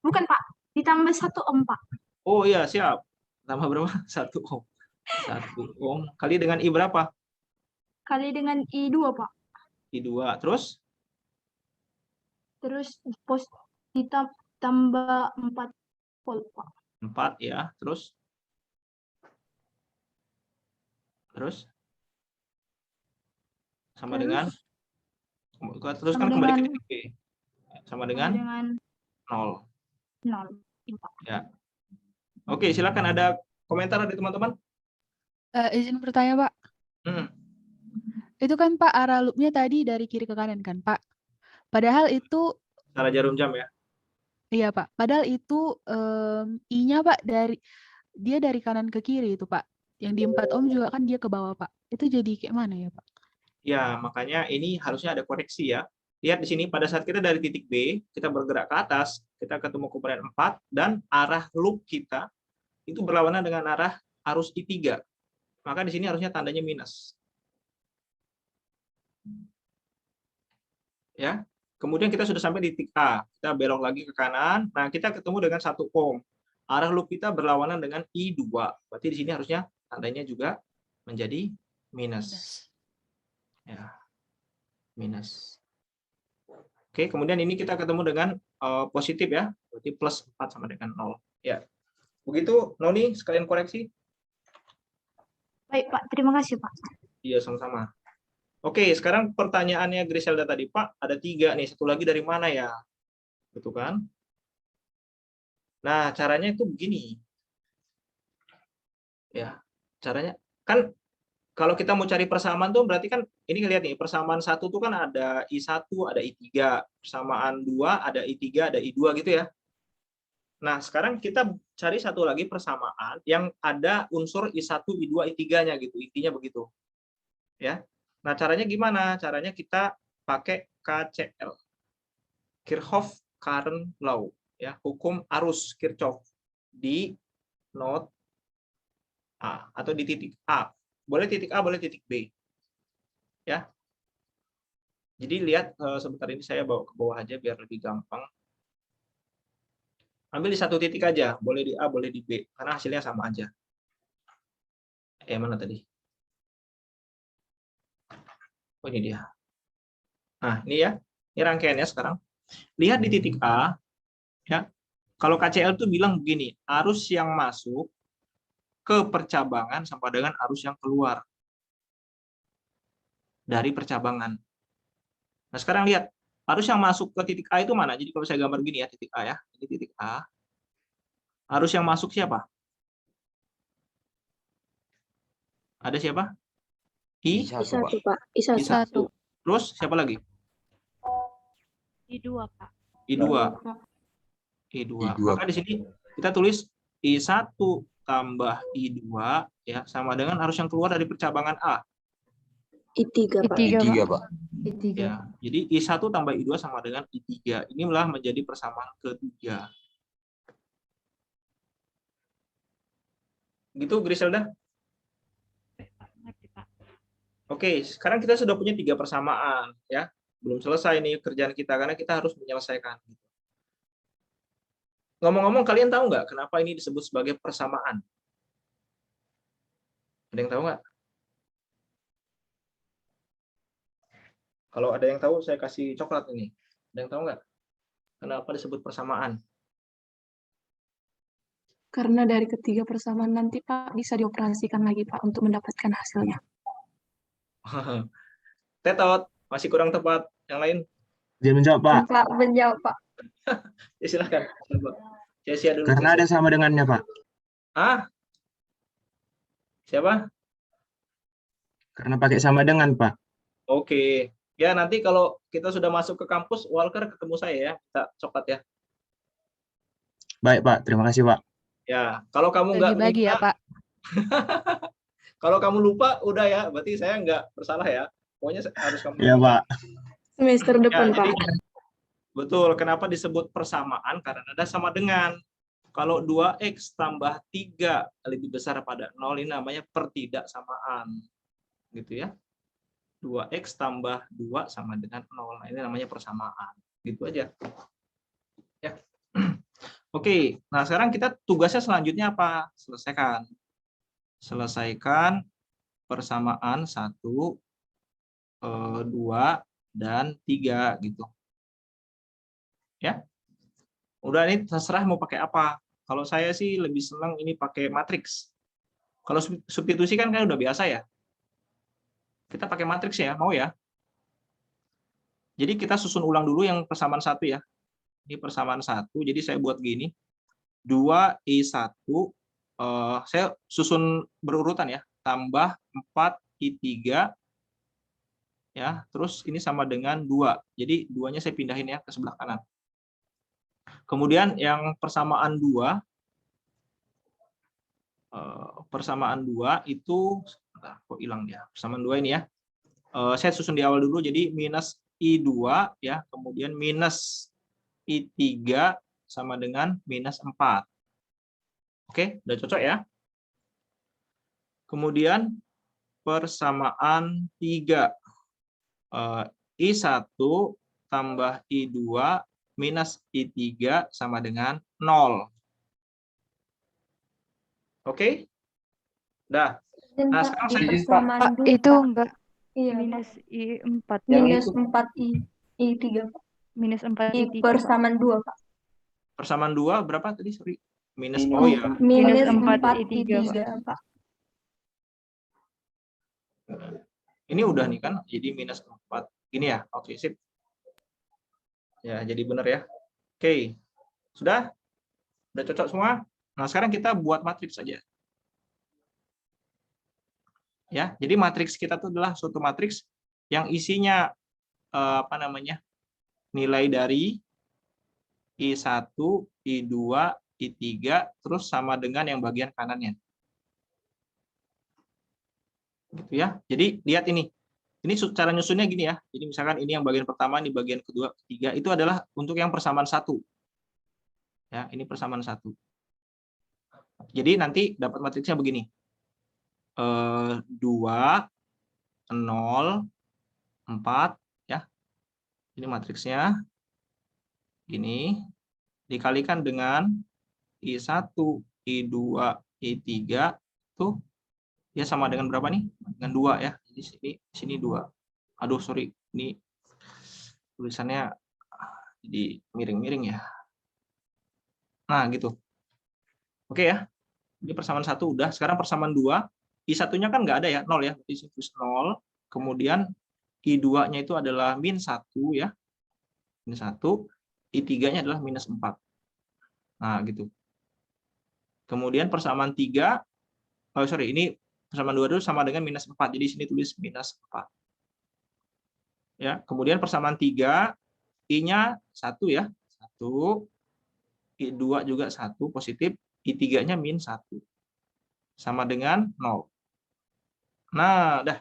Bukan Pak. Ditambah 1 Om Pak. oh iya, siap. Tambah berapa? 1 ohm. 1 ohm kali dengan I berapa? Kali dengan I2 Pak. I2. Terus Terus ditambah 4 volt Pak. 4 ya. Terus sama dengan terus kan kembali ke titik B. Sama dengan 0. 0. Ya. Oke, silakan ada komentar dari teman-teman? Izin bertanya, Pak. Itu kan Pak arah loopnya tadi dari kiri ke kanan kan, Pak? Padahal itu Cara jarum jam ya? iya, Pak. Padahal itu I-nya Pak dari kanan ke kiri itu, Pak. Yang di 4 ohm juga kan dia ke bawah, Pak. Itu jadi kayak mana ya, Pak? Ya, makanya ini harusnya ada koreksi ya. Lihat di sini, pada saat kita dari titik B, kita bergerak ke atas, kita ketemu komponen 4, dan arah loop kita itu berlawanan dengan arah arus I3. Maka di sini harusnya tandanya minus. Ya. Kemudian kita sudah sampai di titik A. Kita belok lagi ke kanan. Nah, kita ketemu dengan 1 ohm. Arah loop kita berlawanan dengan I2. Berarti di sini harusnya tandanya juga menjadi minus. Ya. Minus. Oke, kemudian ini kita ketemu dengan positif ya. Berarti plus 4 sama dengan 0. Ya. Begitu, Noni, sekalian koreksi. Baik Pak, terima kasih Pak. Iya, sama-sama. Oke, sekarang pertanyaannya Griselda tadi, Pak, ada 3 nih, satu lagi dari mana ya? Betul kan? Nah, caranya itu begini. Ya, caranya kan kalau kita mau cari persamaan tuh berarti kan ini lihat nih, persamaan 1 tuh kan ada I1, ada I3, persamaan 2 ada I3, ada I2 gitu ya. Nah, sekarang kita cari satu lagi persamaan yang ada unsur I1, I2, I3-nya gitu, intinya begitu. Ya. Nah, caranya gimana? Caranya kita pakai KCL. Kirchhoff Current Law, ya, hukum arus Kirchhoff di node A atau di titik A. Boleh titik A, boleh titik B. Ya. Jadi lihat sebentar ini saya bawa ke bawah aja biar lebih gampang. Ambil di satu titik aja, boleh di A, boleh di B, karena hasilnya sama aja. Mana tadi? Oh, ini dia. Nah, ini ya. Ini rangkaiannya sekarang. Lihat di titik A, ya. Kalau KCL itu bilang begini, arus yang masuk ke percabangan sama dengan arus yang keluar dari percabangan. Nah, sekarang lihat, arus yang masuk ke titik A itu mana? Jadi kalau saya gambar gini ya, titik A ya. Ini titik A. Arus yang masuk siapa? Ada siapa? I1, Pak. I1. Terus siapa lagi? I2, Pak. I2. I2. Maka di sini kita tulis I1 tambah I2 ya sama dengan arus yang keluar dari percabangan A. I3, Pak. I3, Pak. I3. Ya, jadi I1 tambah I2 sama dengan I3. Inilah menjadi persamaan ketiga. Gitu, Griselda? Ngerti, Pak. Oke, sekarang kita sudah punya 3 persamaan ya. Belum selesai nih kerjaan kita karena kita harus menyelesaikan. Ngomong-ngomong, kalian tahu nggak kenapa ini disebut sebagai persamaan? Ada yang tahu nggak? Kalau ada yang tahu, saya kasih coklat ini. Ada yang tahu nggak kenapa disebut persamaan? Karena dari ketiga persamaan nanti Pak bisa dioperasikan lagi Pak untuk mendapatkan hasilnya. Tetot, masih kurang tepat. Yang lain? Dia menjawab, Pak. Pak menjawab, Pak. Ya, silahkan. Sia dulu. Karena ada sama dengannya, Pak. Ah? Siapa? Karena pakai sama dengan, Pak. Oke. Ya, nanti kalau kita sudah masuk ke kampus, Walker ketemu saya ya. Kita coklat ya. Baik, Pak. Terima kasih, Pak. Ya, kalau kamu nggak Bagi-bagi ya, Pak. kalau kamu lupa, udah ya. Berarti saya nggak bersalah ya. Pokoknya harus kamu. Iya, Pak. Semester depan Ya, Pak. betul. Kenapa disebut persamaan? Karena ada sama dengan. Kalau 2x tambah 3 lebih besar pada 0, ini namanya pertidaksamaan. Gitu ya. 2x tambah 2 sama dengan 0. Nah, ini namanya persamaan. Gitu aja. Ya. Oke, nah sekarang kita tugasnya selanjutnya apa? Selesaikan. Selesaikan persamaan 1, 2, dan 3 gitu. Ya. Udah, ini terserah mau pakai apa. Kalau saya sih lebih senang ini pakai matriks. Kalau substitusi kan udah biasa ya. Kita pakai matriks ya, mau ya? Jadi kita susun ulang dulu yang persamaan 1 ya. Ini persamaan 1, jadi saya buat gini. 2I1, saya susun berurutan ya, tambah 4I3, ya, terus ini sama dengan 2. Jadi 2-nya saya pindahin ya ke sebelah kanan. Kemudian yang persamaan 2, itu, kok hilang dia, persamaan 2 ini ya. Saya susun di awal dulu, jadi minus I2, ya, kemudian minus I3 sama dengan minus 4. Oke, udah cocok ya? Kemudian persamaan 3. I1 tambah I2 minus I3 sama dengan 0. Oke? Dah. Nah, sekarang saya persamaan Pak, 2, itu Pak. enggak Iya, minus I4. minus 4I3, Pak. Minus 4 I I3, Pak. persamaan 2, Pak. persamaan 2 berapa tadi? Sorry. Minus, Minus oh ya. Minus 4 4I3, Pak. Ini udah nih kan, jadi minus 4. Gini ya, oke, sip. Ya, jadi benar ya. Oke, sudah? Udah cocok semua? Nah, sekarang kita buat matriks saja. Ya, jadi matriks kita itu adalah suatu matriks yang isinya nilai dari I1, I2, I3, terus sama dengan yang bagian kanannya. Gitu ya. Jadi lihat ini. Ini cara nyusunnya gini ya. Jadi misalkan ini yang bagian pertama, ini bagian kedua, ketiga, itu adalah untuk yang persamaan 1. Ya, ini persamaan 1. Jadi nanti dapat matriksnya begini. 2, 0, 4, ya. Ini matriksnya. Ini dikalikan dengan I1, I2, I3, tuh ya sama dengan berapa nih? Dengan 2 ya. Jadi sini 2. Aduh, sorry. Ini tulisannya jadi miring-miring ya. Nah, gitu. Oke ya. Ini persamaan 1 udah. Sekarang persamaan 2. I1-nya kan nggak ada ya, 0 ya. Berarti 0. Kemudian I2-nya itu adalah min 1 ya. Min 1. I3-nya adalah minus 4. Nah, gitu. Kemudian persamaan 3, ini persamaan 2 dulu sama dengan minus 4. Jadi sini tulis minus 4. Ya, kemudian persamaan 3, I-nya 1 ya. 1, I2 juga 1 positif, I3-nya min 1. Sama dengan 0. Nah, dah.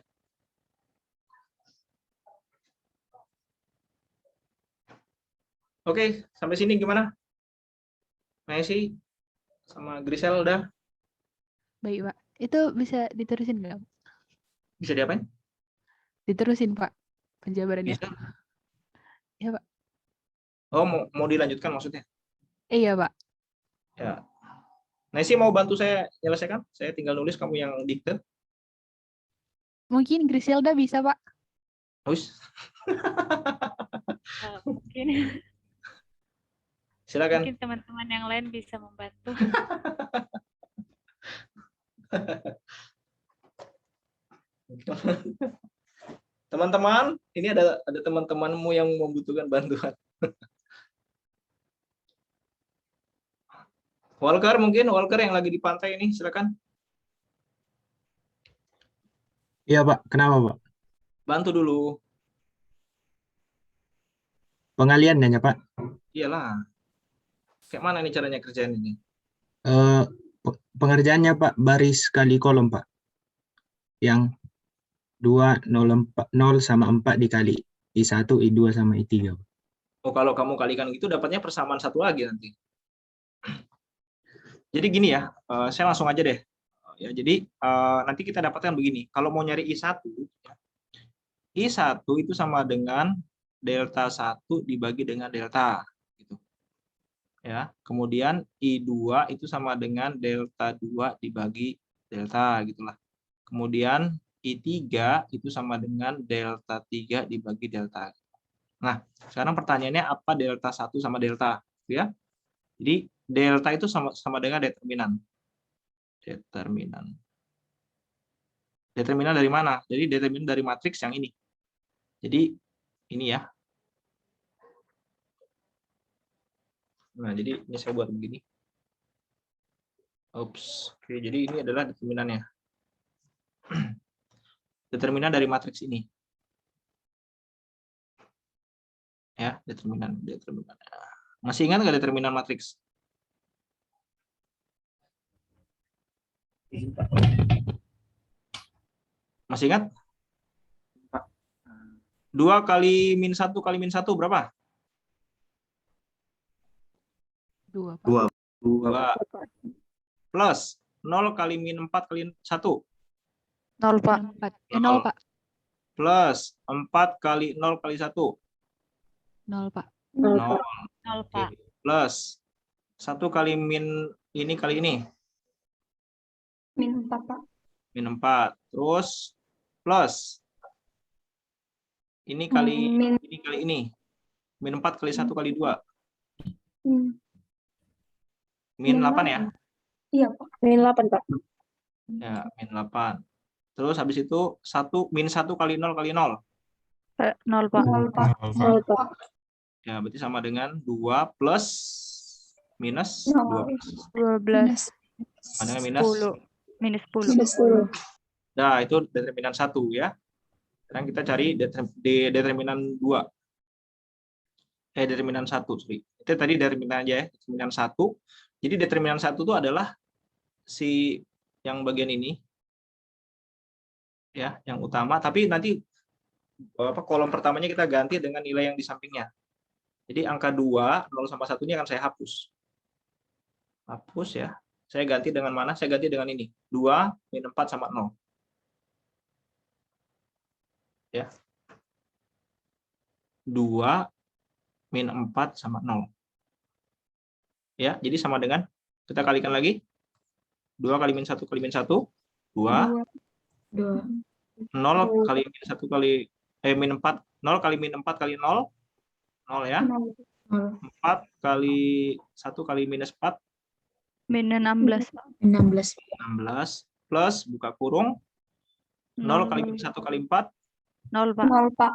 Oke, sampai sini gimana? Messi sama Grisel udah Baik, Pak. Itu bisa diterusin nggak? bisa diapain? Diterusin, Pak, penjabarannya. Bisa. Ya, Pak. Oh, mau dilanjutkan maksudnya? Iya, Pak. Ya. Messi mau bantu saya menyelesaikan? Saya tinggal nulis, kamu yang dikte. Mungkin Griselda bisa, Pak. Terus, Mungkin silakan. mungkin teman-teman yang lain bisa membantu. Teman-teman, ini ada teman-temanmu yang membutuhkan bantuan. Walker yang lagi di pantai ini, silakan. Iya Pak, kenapa Pak? Bantu dulu. Pengaliannya Pak. Iyalah. Kayak mana nih caranya kerjaan ini? Pengerjaannya Pak, baris kali kolom Pak. Yang 2, 0, 0 sama 4 dikali. I1, I2 sama I3. Oh, kalau kamu kalikan gitu dapatnya persamaan 1 lagi nanti. Jadi gini ya, saya langsung aja deh. Ya, jadi nanti kita dapatkan begini. Kalau mau nyari I1 itu sama dengan delta 1 dibagi dengan delta. Gitu. Ya, kemudian I2 itu sama dengan delta 2 dibagi delta. Gitulah. Kemudian I3 itu sama dengan delta 3 dibagi delta. Nah, sekarang pertanyaannya apa delta 1 sama delta? Ya. Jadi delta itu sama dengan determinan. Determinan dari mana? Jadi determinan dari matriks yang ini. Jadi ini ya. Nah, jadi ini saya buat begini. Oops. Oke, jadi ini adalah determinannya. Determinan dari matriks ini. Ya, determinan. Masih ingat nggak determinan matriks? Masih ingat? 2 kali min 1 kali min 1 berapa? 2, Pak. 2. Plus 0 kali min 4 kali 1. 0 Pak. 0, Pak. Plus 4 kali 0 kali 1. 0, Pak. 0. 0, Pak. Plus 1 kali min ini kali ini. Min 4, Pak. Min 4. Terus plus ini kali ini. Min 4 kali 1 kali 2. Min 8 ya? Iya, Pak. Min 8, Pak. Ya, min 8. Terus habis itu min 1 kali 0 kali 0. 0 Pak. 0, Pak. 0, Pak. Ya, berarti sama dengan 2 plus minus 12. Sama dengan minus 10. Minus 10. Minus 10. Nah, itu determinan 1 ya. Sekarang kita cari determinan 2. Determinan 1, sorry. Itu tadi determinan aja ya, determinan 1. Jadi determinan 1 itu adalah si yang bagian ini. Ya, yang utama, tapi nanti kolom pertamanya kita ganti dengan nilai yang di sampingnya. Jadi angka 2, 0 sama 1-nya akan saya hapus. Hapus ya. Saya ganti dengan mana? Saya ganti dengan ini. 2 min 4 sama 0. Ya. 2 min 4 sama 0. Ya, jadi sama dengan, kita kalikan lagi. 2 kali min 1 kali min 1. 2. 0 kali min 1 kali, min 4. 0 kali min 4 kali 0. 0 ya. 4 kali 1 kali minus 4. Minus 16. 16. Plus, buka kurung. 0 kali min 1 kali 4. 0 Pak. 0, Pak.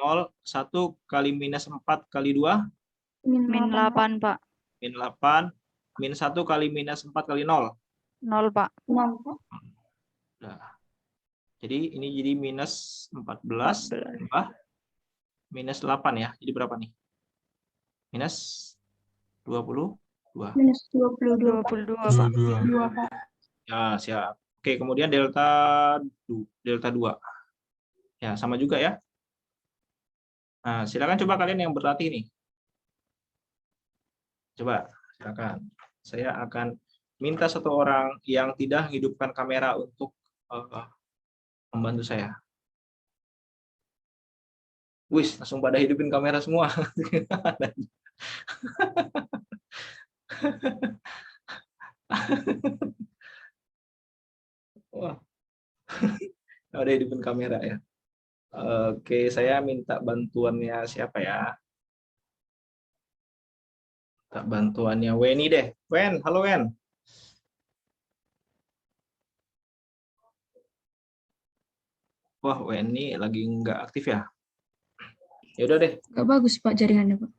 0, 1 kali minus 4 kali 2. Min 8 Pak. Min 8. Min 1 kali minus 4 kali 0. 0 Pak. 0, Pak. Nah. Jadi ini jadi minus 14 tambah minus 8 ya. Jadi berapa nih? Minus 22. Minus 22, Pak. 22, Pak. 22. Pak. Ya, siap. Oke, kemudian delta 2. Ya, sama juga ya. Nah, silakan coba kalian yang berlatih nih. Coba, silakan. Saya akan minta satu orang yang tidak hidupkan kamera untuk membantu saya. Wis, langsung pada hidupin kamera semua. Wah, udah hidupin kamera ya. Oke, saya minta bantuannya siapa ya? Minta bantuannya Weni deh. Wen, halo Wen. Wah, Weni lagi nggak aktif ya? Ya udah deh. Nggak bagus Pak jaringannya Pak.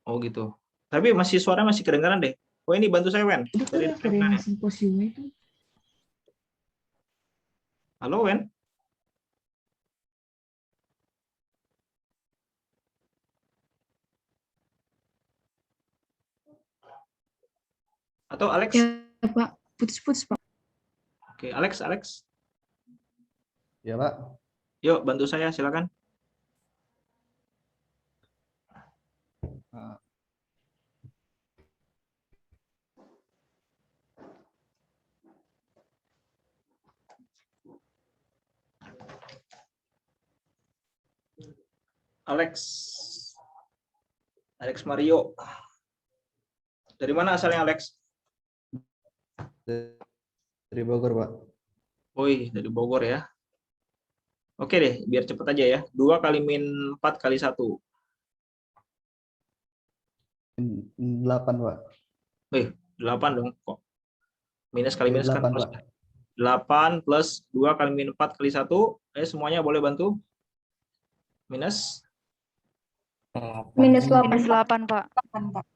Oh gitu. Tapi suara masih kedengaran deh. Weni bantu saya Wen. Dari Ada yang simposium itu. Halo Wen. Atau Alex? Ya Pak, putus-putus Pak. Oke, Alex. Ya, Pak. Yuk, bantu saya, silakan. Alex Mario. Dari mana asalnya Alex? Dari Bogor, Pak. Woi, dari Bogor ya. Oke deh, biar cepet aja ya. 2 kali min 4 kali 1. 8, Pak. 8 dong kok. Minus kali minus 8, kan plus. Pak. 8 plus 2 kali min 4 kali 1. Semuanya boleh bantu? Minus? Minus 8. Minus 8, Pak.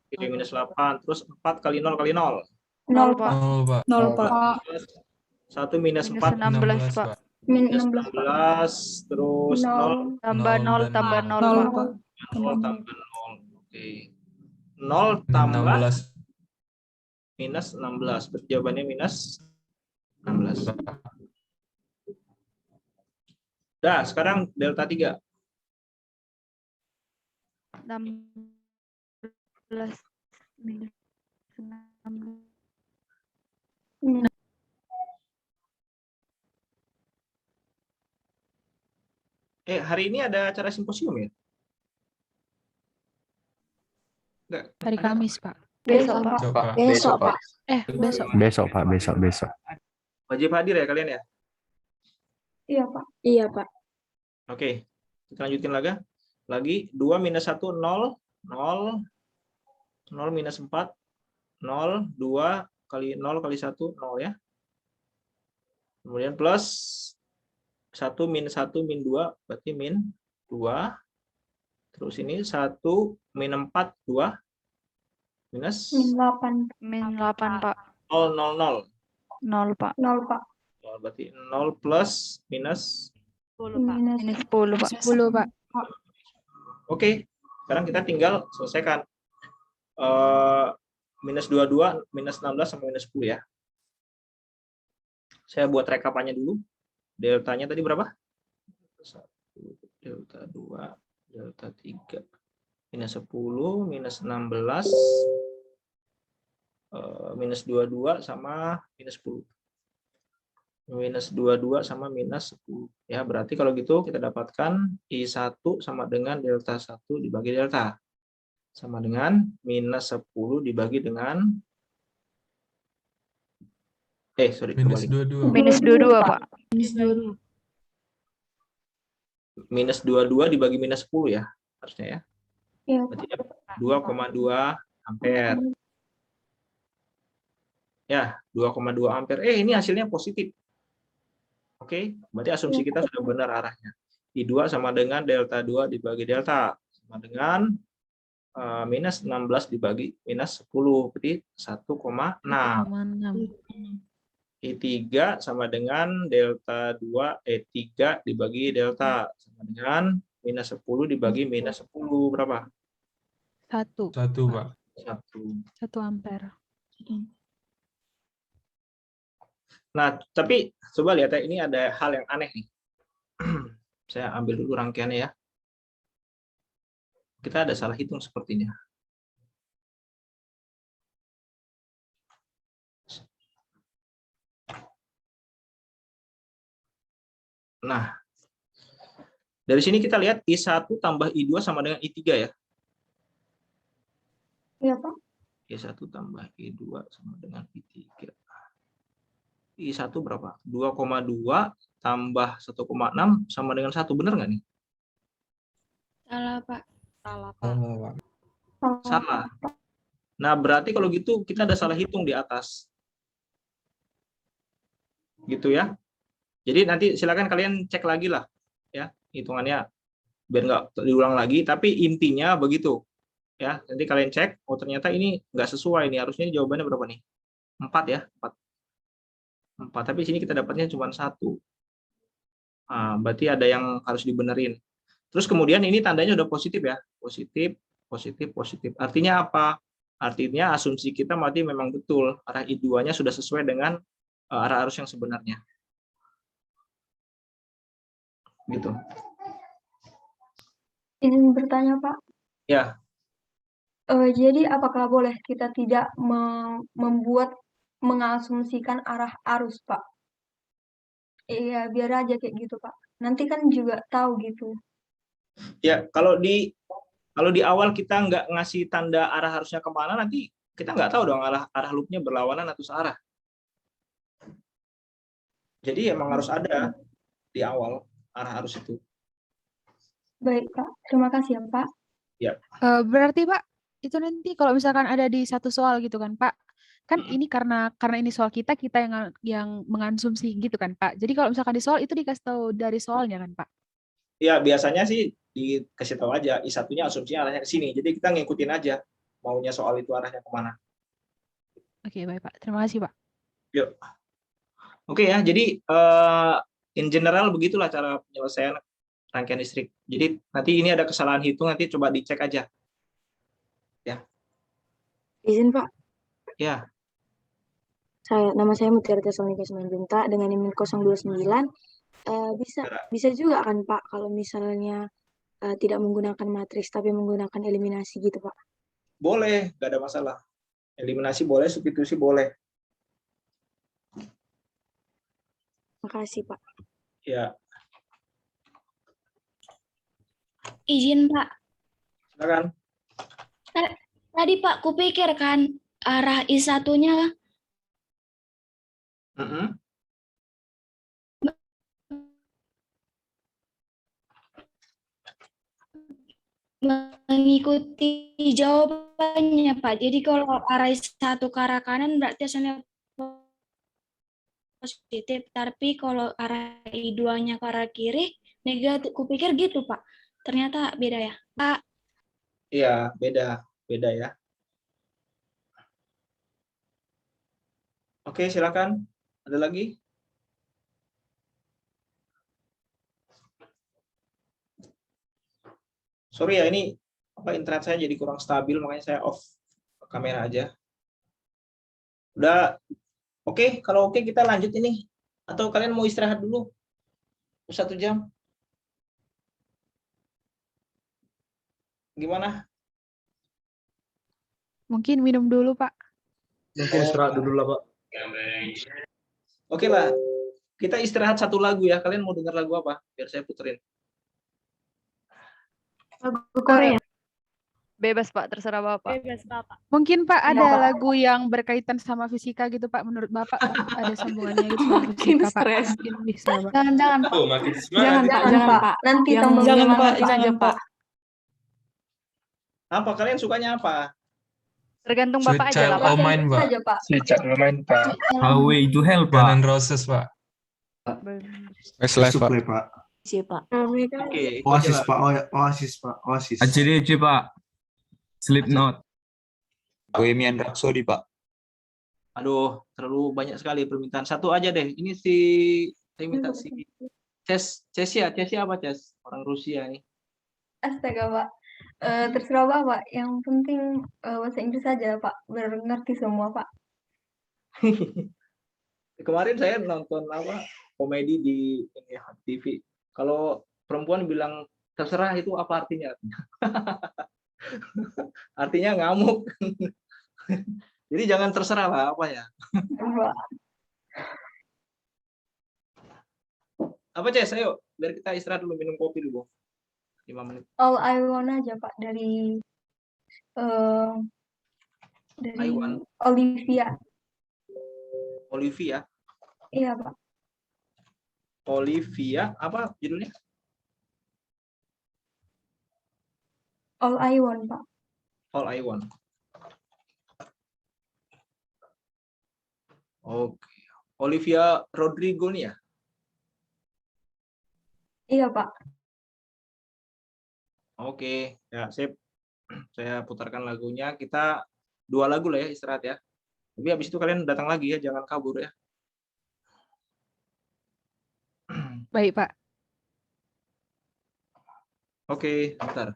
Oke, minus 8. Terus 4 kali 0 kali 0. 0, Pak. 0, Pak. 1 minus Minus 4. 16, Pak. Minus Minus 16, Pak. 16. Terus 0. Tambah 0, tambah 0, 0, Pak. Pak. 0 tambah 0. Oke. 0 tambah minus 16. Berarti jawabannya minus 16. Nah, sekarang delta 3. 16 minus 16. Hari ini ada acara simposium ya? Enggak. Hari Kamis, Pak. Besok, Pak. Besok, Pak. Besok. Besok, Pak. Besok. Wajib hadir ya kalian ya? Iya, Pak. Iya Pak. Oke. Kita lanjutin lagi. 2 minus 1, 0. 0 minus 4. 0. 2 kali 0 kali 1, 0 ya. Kemudian plus 1 min 1 min 2 berarti min 2. Terus ini 1 min 4 2 minus Min 8. Min 8, Pak. 0 0 0. 0, Pak. 0, Pak. Berarti 0 plus minus 10, Pak. Minus 10, Pak. 10, Pak. Oke. Sekarang kita tinggal selesaikan. Minus 22, minus 16 sama minus 10 ya. Saya buat rekapannya dulu. Deltanya tadi berapa? 1, delta 2, delta 3. Minus 10, minus 16, minus 22 sama minus 10. Minus 22 sama minus 10. Ya, berarti kalau gitu kita dapatkan I1 sama dengan delta 1 dibagi delta. Sama dengan minus 10 dibagi dengan Minus 22. Minus 22, Pak. Minus 22 dibagi minus 10 ya, harusnya ya. Iya, Berarti 2,2 ampere. Ya, 2,2 ampere. Ini hasilnya positif. Oke, berarti asumsi kita sudah benar arahnya. I2 sama dengan delta 2 dibagi delta. Sama dengan minus 16 dibagi minus 10. Berarti 1,6. I3 sama dengan delta 2, E3 dibagi delta. Sama dengan Minus 10 dibagi minus 10 berapa? 1. 1, Pak. 1 ampere. Nah, tapi coba lihat ya, ini ada hal yang aneh nih. Saya ambil dulu rangkaiannya ya. Kita ada salah hitung sepertinya. Nah, dari sini kita lihat I1 tambah I2 sama dengan I3 ya. Iya, Pak. I1 tambah I2 sama dengan I3. I1 berapa? 2,2 tambah 1,6 sama dengan 1. Benar nggak nih? Salah, Pak. Salah, Pak. Pak. Salah. Nah, berarti kalau gitu kita ada salah hitung di atas. Gitu ya. Jadi nanti silakan kalian cek lagi lah ya hitungannya biar nggak diulang lagi. Tapi intinya begitu ya. Nanti kalian cek. Oh ternyata ini nggak sesuai nih. Harusnya jawabannya berapa nih? 4 ya. 4. Tapi sini kita dapatnya cuma 1. Nah, berarti ada yang harus dibenerin. Terus kemudian ini tandanya udah positif ya. Positif, positif, positif. Artinya apa? Artinya asumsi kita berarti memang betul. Arah I2-nya sudah sesuai dengan arah arus yang sebenarnya. Gitu. Izin bertanya, Pak. Ya. Jadi apakah boleh kita tidak mengasumsikan arah arus, Pak? Iya, biar aja kayak gitu, Pak. Nanti kan juga tahu gitu. Ya, kalau di awal kita nggak ngasih tanda arah harusnya kemana, nanti kita nggak tahu dong arah loopnya berlawanan atau searah. Jadi emang harus ada di awal arah arus itu. Baik, Pak. Terima kasih ya, Pak. Ya. Berarti Pak, itu nanti kalau misalkan ada di satu soal gitu kan Pak, kan ini karena ini soal kita yang mengasumsi gitu kan Pak. Jadi kalau misalkan di soal itu dikasih tahu dari soalnya kan Pak. Ya, biasanya sih dikasih tahu aja I1-nya asumsinya arahnya ke sini. Jadi kita ngikutin aja maunya soal itu arahnya kemana. Oke, baik Pak. Terima kasih Pak. Yuk. Oke ya, jadi in general begitulah cara penyelesaian rangkaian listrik. Jadi nanti ini ada kesalahan hitung, nanti coba dicek aja. Ya. Izin Pak. Ya. Nama saya Mutiara Tesalonika Simanjuntak dengan NIM 029. Bisa juga kan Pak kalau misalnya tidak menggunakan matriks tapi menggunakan eliminasi gitu Pak? Boleh, nggak ada masalah. Eliminasi boleh, substitusi boleh. Makasih Pak. Ya. Izin Pak. Silakan. Tadi Pak, kupikir kan arah I1-nya mengikuti jawabannya Pak. Jadi kalau arah I1 ke arah kanan berarti hasilnya positif, tapi kalau arah I2-nya ke arah kiri negatif. Kupikir gitu Pak. Ternyata beda ya Pak. Iya, beda ya. Oke, silakan. Ada lagi? Sorry ya, ini internet saya jadi kurang stabil, makanya saya off kamera aja. Udah, oke. Kalau oke kita lanjut ini. Atau kalian mau istirahat dulu? 1 jam? Gimana? Mungkin minum dulu Pak. Mungkin istirahat dulu lah Pak. Oke lah. Kita istirahat 1 lagu ya. Kalian mau dengar lagu apa? Biar saya puterin. Lagu Korea. Bebas Pak, terserah Bapak. Bebas Bapak. Mungkin Pak ada lagu yang berkaitan sama fisika gitu Pak, menurut Bapak ada sambungannya gitu sama fisika Pak. Mungkin bisa Pak. Jangan Pak. Oh, makin semangat. Jangan Pak. Nanti Jangan Pak, jangan Pak. Apa kalian sukanya apa? Tergantung Sweet Bapak aja Child lah Pak. O' Mine, Pak. Saja, Pak. Sweet Child O' Mine, Pak. Highway to Hell, Pak. Guns N' Roses, Pak. Westlife, Pak. Pak. Iya Pak. Oke. Oasis, Pak. Oasis, Pak. Oasis. ACDC, Pak. Slipknot. Bohemian Rhapsody, Pak. Aduh, terlalu banyak sekali permintaan. 1 aja deh. Ini saya minta si Ces apa Ces? Orang Rusia nih. Astaga, Pak. Terserah Bapak, yang penting bahasa Inggris saja, Pak. Biar ngerti semua, Pak. Kemarin saya nonton komedi di ini, TV. Kalau perempuan bilang terserah itu apa artinya? Artinya ngamuk. Jadi jangan terserah lah apa ya. Apa Ces, ayo biar kita istirahat dulu, minum kopi dulu. 5 menit. All I Want aja Pak dari Olivia. Olivia. Iya Pak. Olivia apa judulnya? All I Want Pak. All I Want. Oke. Olivia Rodrigo nih ya? Iya Pak. Oke, ya sip. Saya putarkan lagunya. Kita 2 lagu lah ya istirahat ya. Tapi habis itu kalian datang lagi ya, jangan kabur ya. Baik, Pak. Oke, bentar.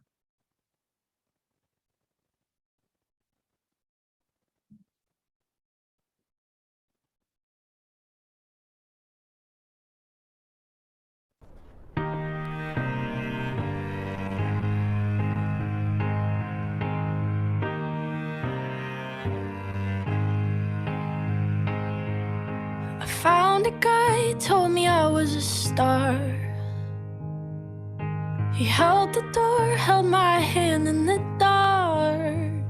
I found a guy, told me I was a star. He held the door, held my hand in the dark.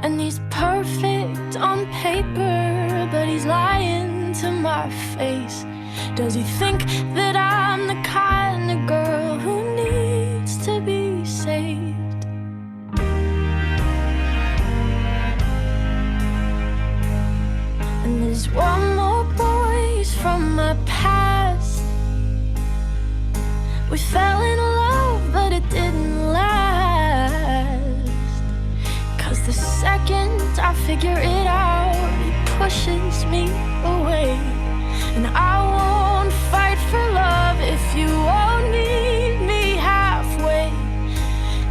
And he's perfect on paper, but he's lying to my face. Does he think that I'm the kind of girl who needs to be saved? And there's one more boy, he's from my past. We fell in love, but it didn't last. 'Cause the second I figure it out, he pushes me away. And I won't fight for love if you won't meet me halfway.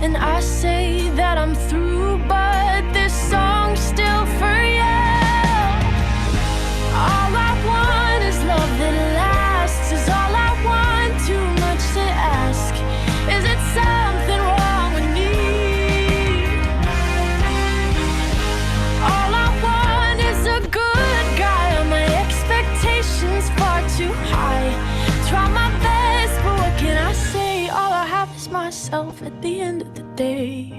And I say that I'm through, but this song's still for you. All I want is love that lasts. Is all I want too much to ask? Is it something wrong with me? All I want is a good guy. Are my expectations far too high? Try my best, but what can I say? All I have is myself at the end of the day.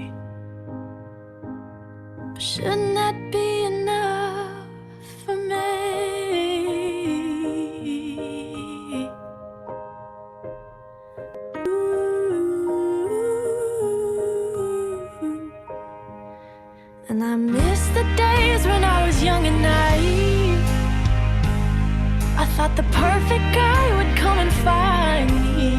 But shouldn't that be enough for me? And I miss the days when I was young and naive. I thought the perfect guy would come and find me.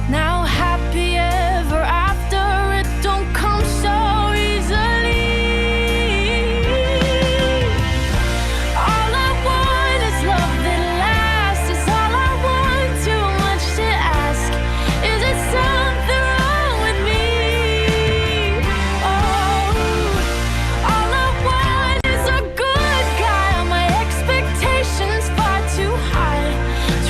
Now happy ever after, it don't come so easily. All I want is love that lasts. Is all I want too much to ask? Is it something wrong with me? Oh, all I want is a good guy. Are my expectations far too high?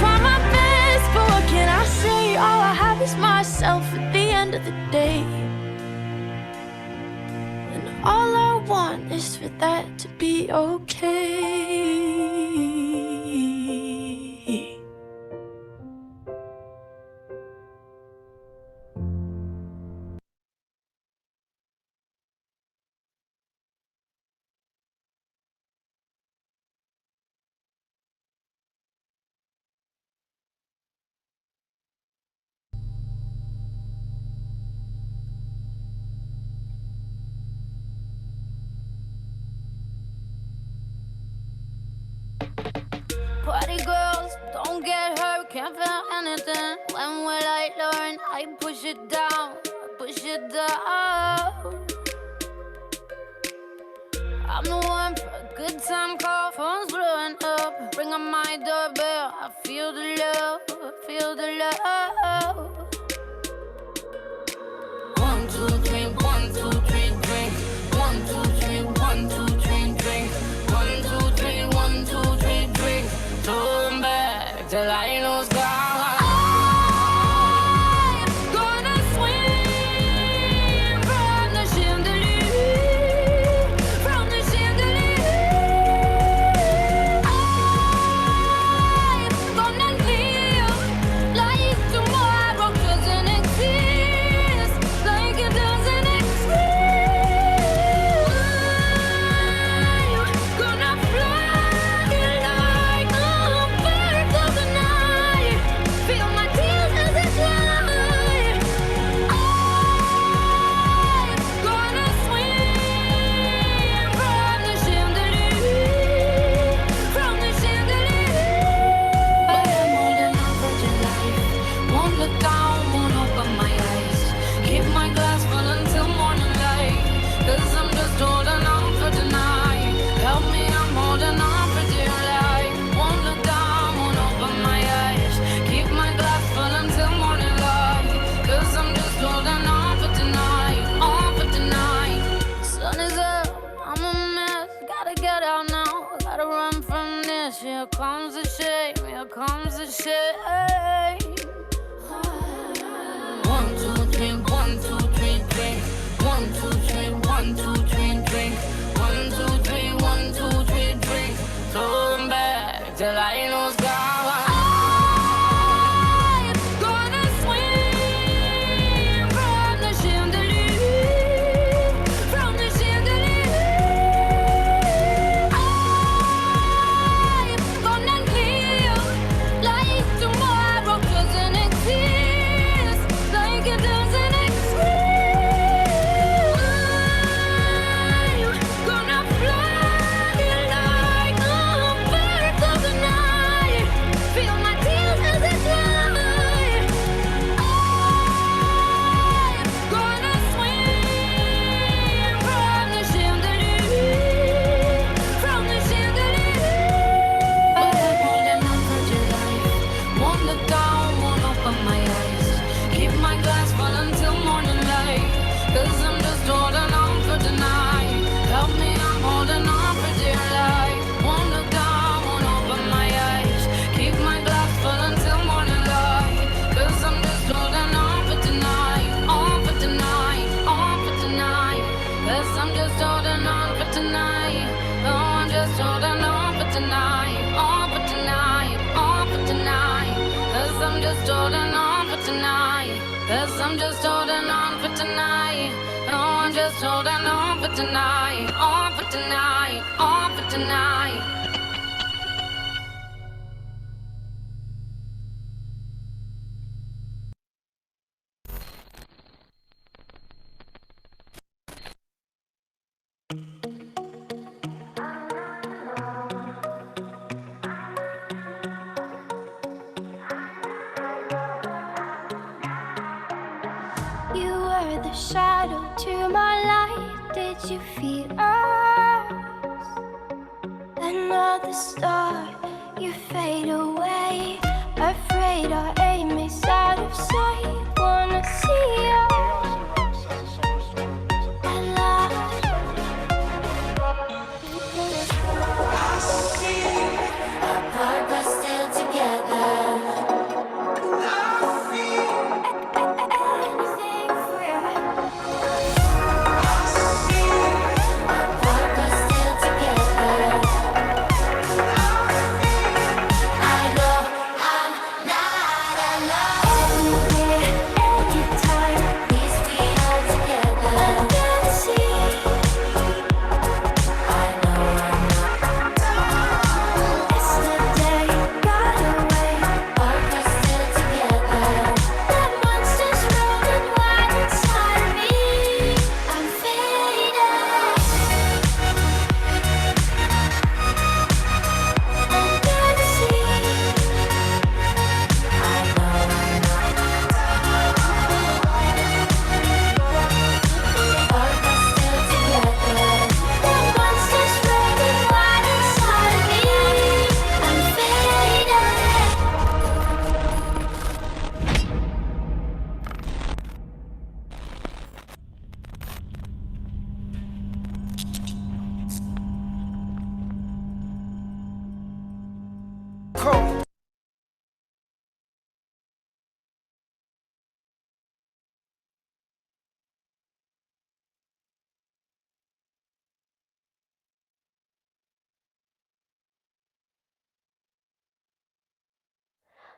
Try my best, but what can I say? All I have is myself at the end of the day. And all I want is for that to be okay. Party girls, don't get hurt, can't feel anything. When will I learn? I push it down, I push it down. I'm the one for a good time call, phone's blowing up. Ring on my doorbell, I feel the love, I feel the love. here comes the shame, here comes the shame. 1, 2, 3, 1, 2, 3, drink. 1, 2, 3, 1, 2, 3, drink. 1, 2, 3, 1, 2, 3, drink. Throw them back till I lose God. Cause I'm just holding on for tonight. No, I'm just holding on for tonight. On for tonight. On for tonight. You were the shadow to my light. Did you feel us? Another star, you fade away. Afraid our aim is out of sight. Wanna see us alive. I see apart but still together.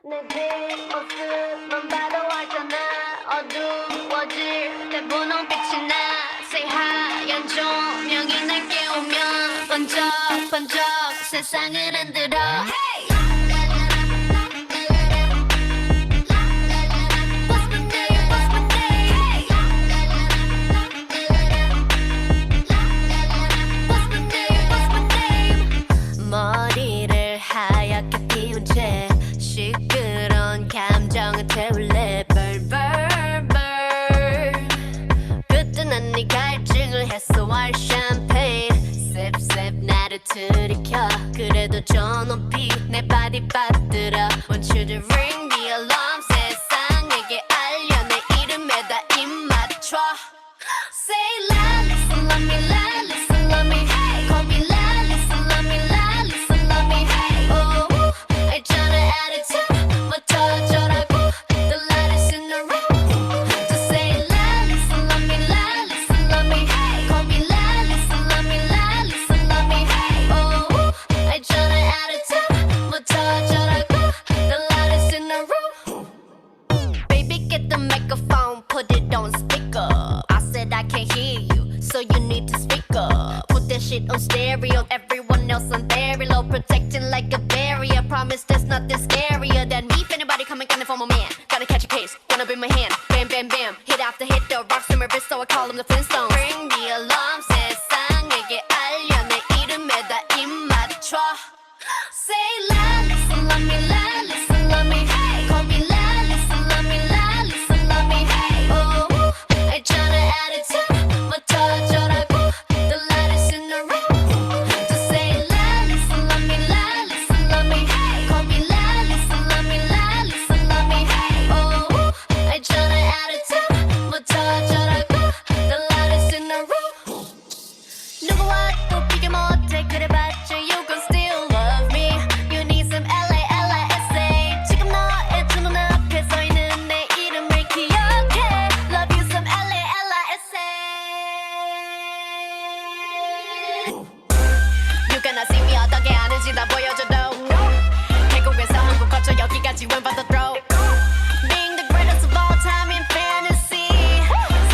내빈 모습만 봐도 알잖아. 어두워질 때 분홍빛이 나. 새하얀 조명이 날 깨우면 번쩍번쩍 세상을 흔들어. Hey! 머리를 하얗게 피운 채 시끄러운 감정을 태울래. Burn burn burn. 그때는 네 갈증을 해소할 샴페인. Sip sip 나를 들이켜. 그래도 저 높이 내 바디 받들어. Want you to ring the alarm. 세상에게 알려 내 이름에다 입 맞춰. Say la listen love me la listen love me. Hey. Call me la listen love me la listen love me. Hey. Oh. even need to speak up. Put that shit on stereo, everyone else on very low, protecting like a barrier. Promise there's nothing scarier than me. If anybody coming for my man, gotta catch a case, gonna be my hand. Bam, bam, bam, hit after hit, the rocks in my wrist, so I call them the Flintstones. Ring the alarm, 세상에게 알려 내 이름에다 입 맞춰. Say la, listen, love me, la, listen, love me. Call me la, listen, love me, la, listen, love me. Oh, I tryna add it to my touch, the lightest in the room. Just say la, listen, love me, la, listen, love me. Call me la, listen, love me, la, listen, love me. Oh, I tryna add it to my touch, the lightest in the room. 누구와 또 비교 못해 그래봤자 you gon' still love me. You need some LA, LISA. 지금 너의 두 눈앞에 서 있는 내 이름을 기억해. Love you some LA, LISA. You cannot see me 어떻게 하는지 다 보여줘도 태국에서 한국 거쳐 여기까지 went by the throat. Being the greatest of all time in fantasy.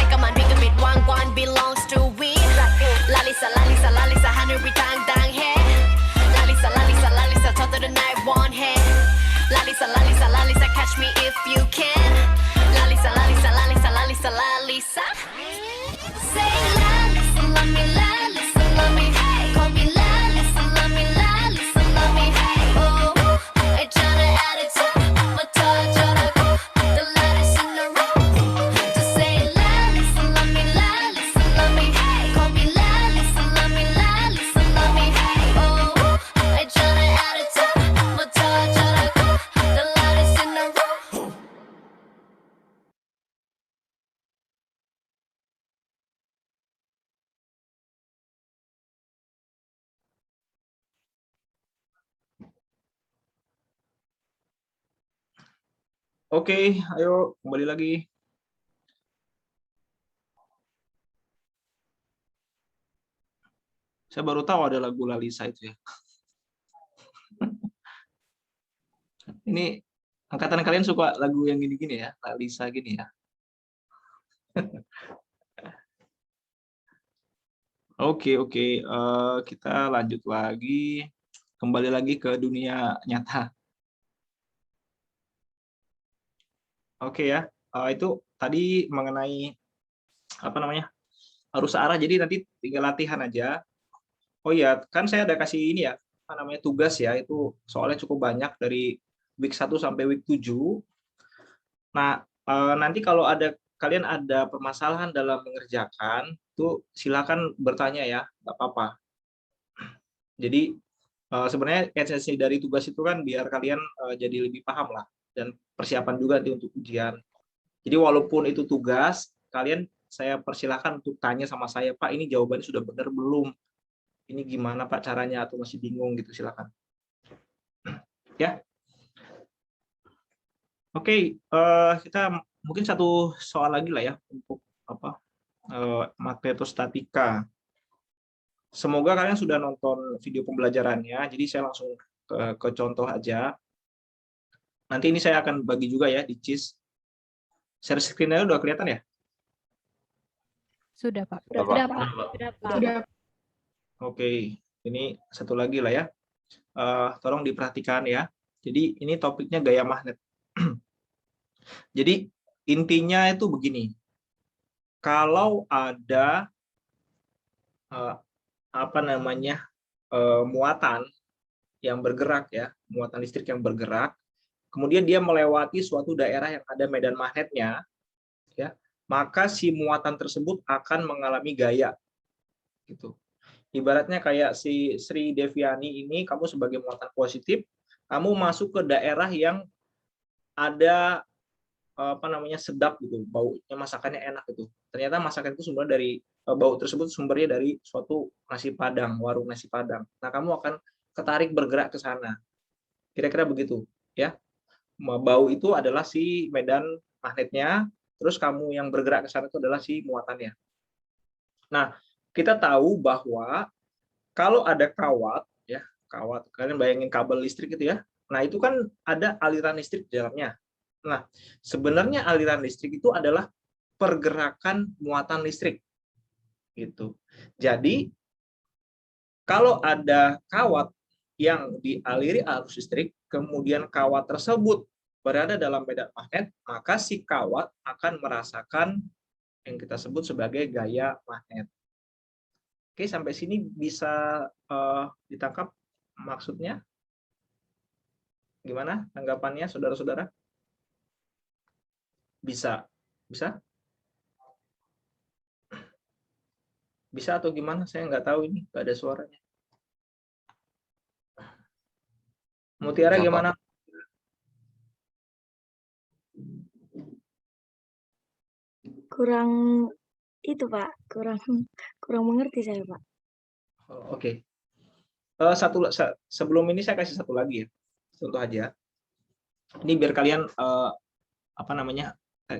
새까만 위그 및 왕관 belongs to we. 랄리사 랄리사 랄리사 하늘이 당당해. 랄리사 랄리사 랄리사 저들은 날 원해. 랄리사 랄리사 랄리사 catch me if you can. 랄리사 랄리사 랄리사 랄리사 랄리사. Say la, listen, love me, la, listen, love me. Call me la, listen, love me, la, listen, love me. Oh, I tryna add it to my touch, the lightest in the room. Just say la, listen, love me, la, listen, love me. Call me la, listen, love me, la, listen, love me. Oh, I tryna add it to my touch, the lightest in the room. Oke, ayo kembali lagi. Saya baru tahu ada lagu Lalisa itu ya. Ini angkatan kalian suka lagu yang gini-gini ya, Lalisa gini ya. Oke, oke. Kita lanjut lagi. Kembali lagi ke dunia nyata. Oke ya, itu tadi mengenai apa namanya arus arah. Jadi nanti tinggal latihan aja. Oh iya, kan saya ada kasih ini ya, apa namanya tugas ya. Itu soalnya cukup banyak dari week 1 sampai week 7. Nah, nanti kalau kalian ada permasalahan dalam mengerjakan, itu silakan bertanya ya, nggak apa-apa. Jadi sebenarnya esensi dari tugas itu kan biar kalian jadi lebih paham lah, dan persiapan juga nanti untuk ujian. Jadi walaupun itu tugas, saya persilahkan untuk tanya sama saya, Pak, ini jawabannya sudah benar belum? Ini gimana Pak caranya, atau masih bingung gitu, silakan. Ya. Oke, kita mungkin satu soal lagi lah ya untuk magnetostatika. Semoga kalian sudah nonton video pembelajarannya, jadi saya langsung ke contoh aja. Nanti ini saya akan bagi juga ya di CIS. Share screen-nya udah kelihatan ya? Sudah, Pak. Sudah, Pak. Sudah. Oke, ini satu lagi lah ya. Tolong diperhatikan ya. Jadi ini topiknya gaya magnet. Jadi intinya itu begini. Kalau ada muatan yang bergerak ya, muatan listrik yang bergerak, kemudian dia melewati suatu daerah yang ada medan magnetnya, ya, maka si muatan tersebut akan mengalami gaya, gitu. Ibaratnya kayak si Sri Deviani ini, kamu sebagai muatan positif, kamu masuk ke daerah yang ada sedap gitu, baunya masakannya enak gitu. Ternyata masakan itu sumber dari bau tersebut sumbernya dari suatu nasi Padang, warung nasi Padang. Nah, kamu akan ketarik bergerak ke sana. Kira-kira begitu, ya. Bau itu adalah si medan magnetnya, terus kamu yang bergerak ke sana itu adalah si muatannya. Nah, kita tahu bahwa kalau ada kawat, ya, kawat, kalian bayangin kabel listrik itu ya. Nah, itu kan ada aliran listrik di dalamnya. Nah, sebenarnya aliran listrik itu adalah pergerakan muatan listrik. Gitu. Jadi kalau ada kawat yang dialiri arus listrik, kemudian kawat tersebut berada dalam medan magnet, maka si kawat akan merasakan yang kita sebut sebagai gaya magnet. Oke, sampai sini bisa ditangkap maksudnya? Gimana tanggapannya, saudara-saudara? Bisa? Bisa? Bisa atau gimana? Saya nggak tahu ini, nggak ada suaranya. Mutiara gimana? Kurang itu Pak, kurang mengerti saya Pak. Oke. Sebelum ini saya kasih satu lagi ya, contoh aja. Ini biar kalian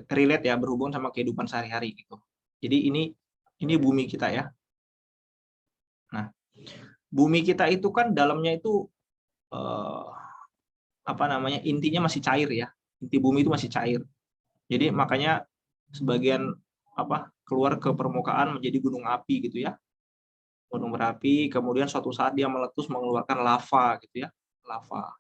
relate ya, berhubung sama kehidupan sehari-hari gitu. Jadi ini bumi kita ya. Nah, bumi kita itu kan dalamnya itu intinya masih cair ya. Inti bumi itu masih cair. Jadi makanya sebagian keluar ke permukaan menjadi gunung api gitu ya. Gunung berapi, kemudian suatu saat dia meletus mengeluarkan lava gitu ya, lava.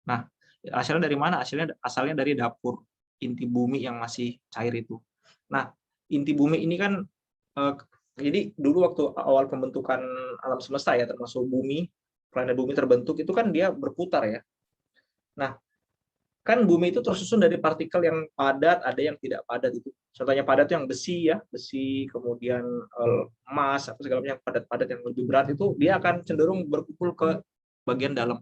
Nah, asalnya dari mana? Asalnya dari dapur inti bumi yang masih cair itu. Nah, inti bumi ini kan jadi dulu waktu awal pembentukan alam semesta ya, termasuk bumi, planet bumi terbentuk itu kan dia berputar ya. Nah, kan bumi itu tersusun dari partikel yang padat, ada yang tidak padat itu. Contohnya padat itu yang besi ya, besi, kemudian emas, segala macam yang padat-padat yang lebih berat itu dia akan cenderung berkumpul ke bagian dalam.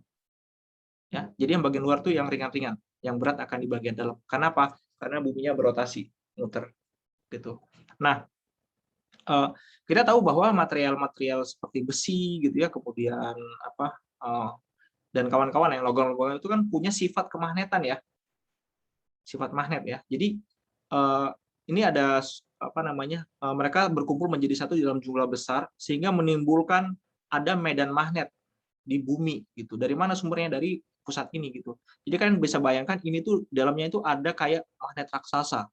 Ya, jadi yang bagian luar tuh yang ringan-ringan, yang berat akan di bagian dalam. Karena apa? Karena buminya berotasi, muter, gitu. Nah, kita tahu bahwa material-material seperti besi, gitu ya, kemudian dan kawan-kawan yang logam-logam itu kan punya sifat kemagnetan ya, sifat magnet ya. Jadi ini ada mereka berkumpul menjadi satu dalam jumlah besar sehingga menimbulkan ada medan magnet di bumi gitu. Dari mana sumbernya? Dari pusat ini gitu. Jadi kalian bisa bayangkan ini tuh dalamnya itu ada kayak magnet raksasa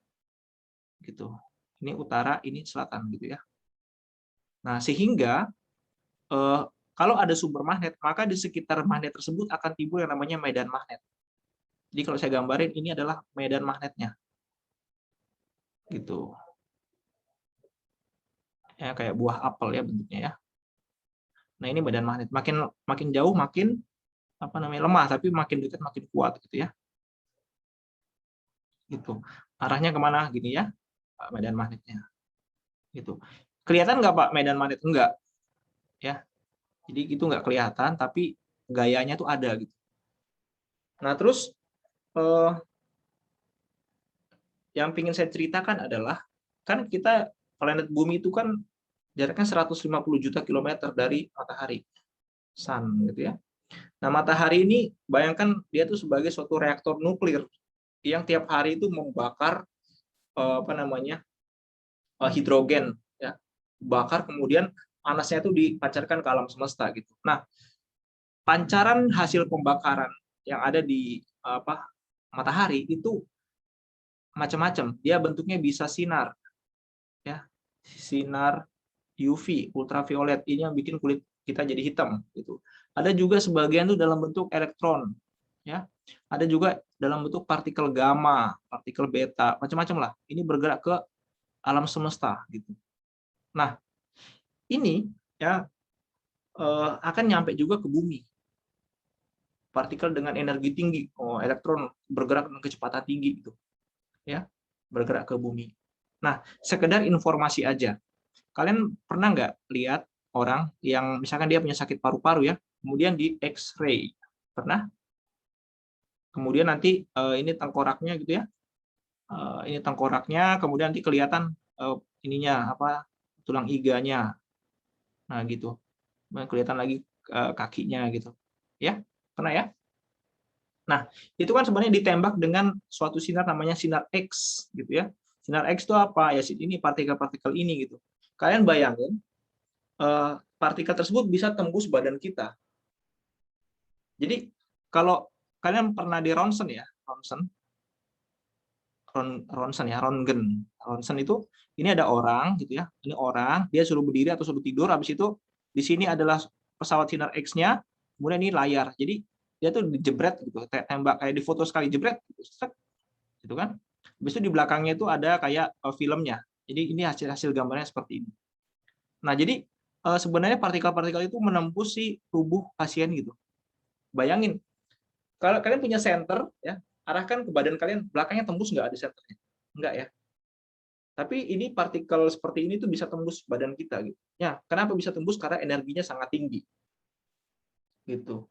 gitu. Ini utara, ini selatan gitu ya. Nah, sehingga kalau ada sumber magnet, maka di sekitar magnet tersebut akan timbul yang namanya medan magnet. Jadi kalau saya gambarin, ini adalah medan magnetnya. Gitu. Ya, kayak buah apel ya bentuknya ya. Nah, ini medan magnet. Makin jauh makin lemah, tapi makin dekat makin kuat gitu ya. Gitu. Arahnya kemana? Gini ya, medan magnetnya. Gitu. Kelihatan nggak Pak medan magnet? Enggak. Ya. Jadi itu nggak kelihatan, tapi gayanya tuh ada gitu. Nah, terus yang ingin saya ceritakan adalah, kan kita planet bumi itu kan jaraknya 150 juta kilometer dari matahari, sun gitu ya. Nah, matahari ini bayangkan dia tuh sebagai suatu reaktor nuklir yang tiap hari itu membakar hidrogen ya, bakar kemudian panasnya itu dipancarkan ke alam semesta gitu. Nah, pancaran hasil pembakaran yang ada di matahari itu macam-macam. Dia bentuknya bisa sinar, ya, sinar UV, ultraviolet, ini yang bikin kulit kita jadi hitam gitu. Ada juga sebagian itu dalam bentuk elektron, ya. Ada juga dalam bentuk partikel gamma, partikel beta, macam-macam lah. Ini bergerak ke alam semesta gitu. Nah, ini ya akan nyampe juga ke bumi. Partikel dengan energi tinggi, elektron bergerak dengan kecepatan tinggi gitu. Ya, bergerak ke bumi. Nah, sekedar informasi aja. Kalian pernah nggak lihat orang yang misalkan dia punya sakit paru-paru ya, kemudian di X-ray? Pernah? Kemudian nanti ini tengkoraknya gitu ya. Ini tengkoraknya, kemudian nanti kelihatan ininya tulang iganya. Nah, gitu. Kelihatan lagi kakinya gitu. Ya, pernah ya? Nah, itu kan sebenarnya ditembak dengan suatu sinar namanya sinar X gitu ya. Sinar X itu apa? Ya ini partikel-partikel ini gitu. Kalian bayangin partikel tersebut bisa tembus badan kita. Jadi kalau kalian pernah di ronsen ya, ronsen. ronsen ya, Röntgen. Ronsen itu ini ada orang gitu ya. Ini orang, dia suruh berdiri atau suruh tidur, habis itu di sini adalah pesawat sinar X-nya, kemudian ini layar. Jadi dia tuh dijebret gitu, tembak kayak di foto sekali jebret gitu kan. Habis itu di belakangnya itu ada kayak filmnya. Jadi ini hasil gambarnya seperti ini. Nah, jadi sebenarnya partikel-partikel itu menembus si tubuh pasien gitu. Bayangin, kalau kalian punya senter ya, arahkan ke badan kalian, belakangnya tembus nggak ada senternya? Enggak ya. Tapi ini partikel seperti ini tuh bisa tembus badan kita gitu. Ya, kenapa bisa tembus? Karena energinya sangat tinggi. Gitu.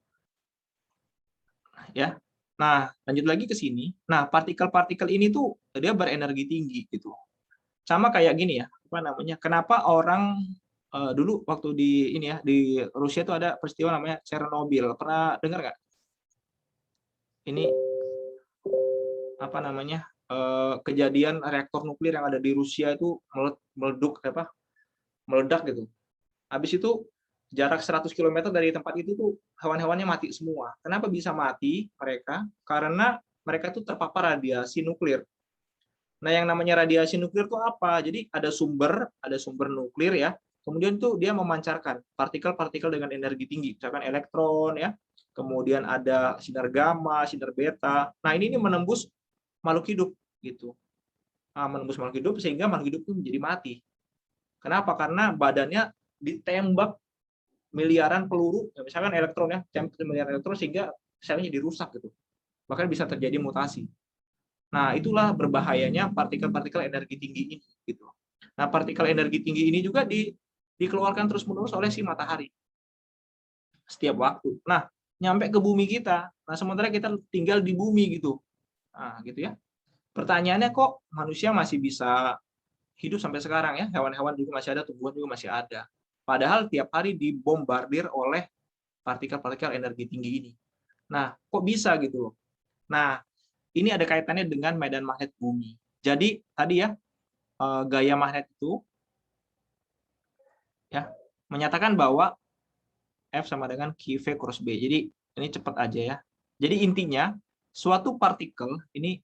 Ya. Nah, lanjut lagi ke sini. Nah, partikel-partikel ini tuh dia berenergi tinggi gitu. Sama kayak gini ya, apa namanya? Kenapa orang dulu waktu di ini ya, di Rusia itu ada peristiwa namanya Chernobyl. Pernah dengar nggak? Ini apa namanya? Kejadian reaktor nuklir yang ada di Rusia itu meledak gitu. Habis itu jarak 100 km dari tempat itu tuh hewan-hewannya mati semua. Kenapa bisa mati mereka? Karena mereka itu terpapar radiasi nuklir. Nah, yang namanya radiasi nuklir itu apa? Jadi ada sumber nuklir ya. Kemudian tuh dia memancarkan partikel-partikel dengan energi tinggi, misalkan elektron ya. Kemudian ada sinar gamma, sinar beta. Nah, ini menembus makhluk hidup gitu. Nah, menembus makhluk hidup sehingga makhluk hidup itu menjadi mati. Kenapa? Karena badannya ditembak miliaran peluru, ya misalkan elektron ya, miliaran elektron sehingga selnya dirusak gitu. Bahkan bisa terjadi mutasi. Nah, itulah berbahayanya partikel-partikel energi tinggi ini gitu. Nah, partikel energi tinggi ini juga dikeluarkan terus-menerus oleh si matahari setiap waktu. Nah, nyampe ke bumi kita. Nah, sementara kita tinggal di bumi gitu. Nah, gitu ya. Pertanyaannya kok manusia masih bisa hidup sampai sekarang ya? Hewan-hewan juga masih ada, tumbuhan juga masih ada. Padahal tiap hari dibombardir oleh partikel-partikel energi tinggi ini. Nah, kok bisa gitu? Nah, ini ada kaitannya dengan medan magnet bumi. Jadi tadi ya, gaya magnet itu ya menyatakan bahwa F sama dengan QV cross B. Jadi ini cepat aja ya. Jadi intinya suatu partikel ini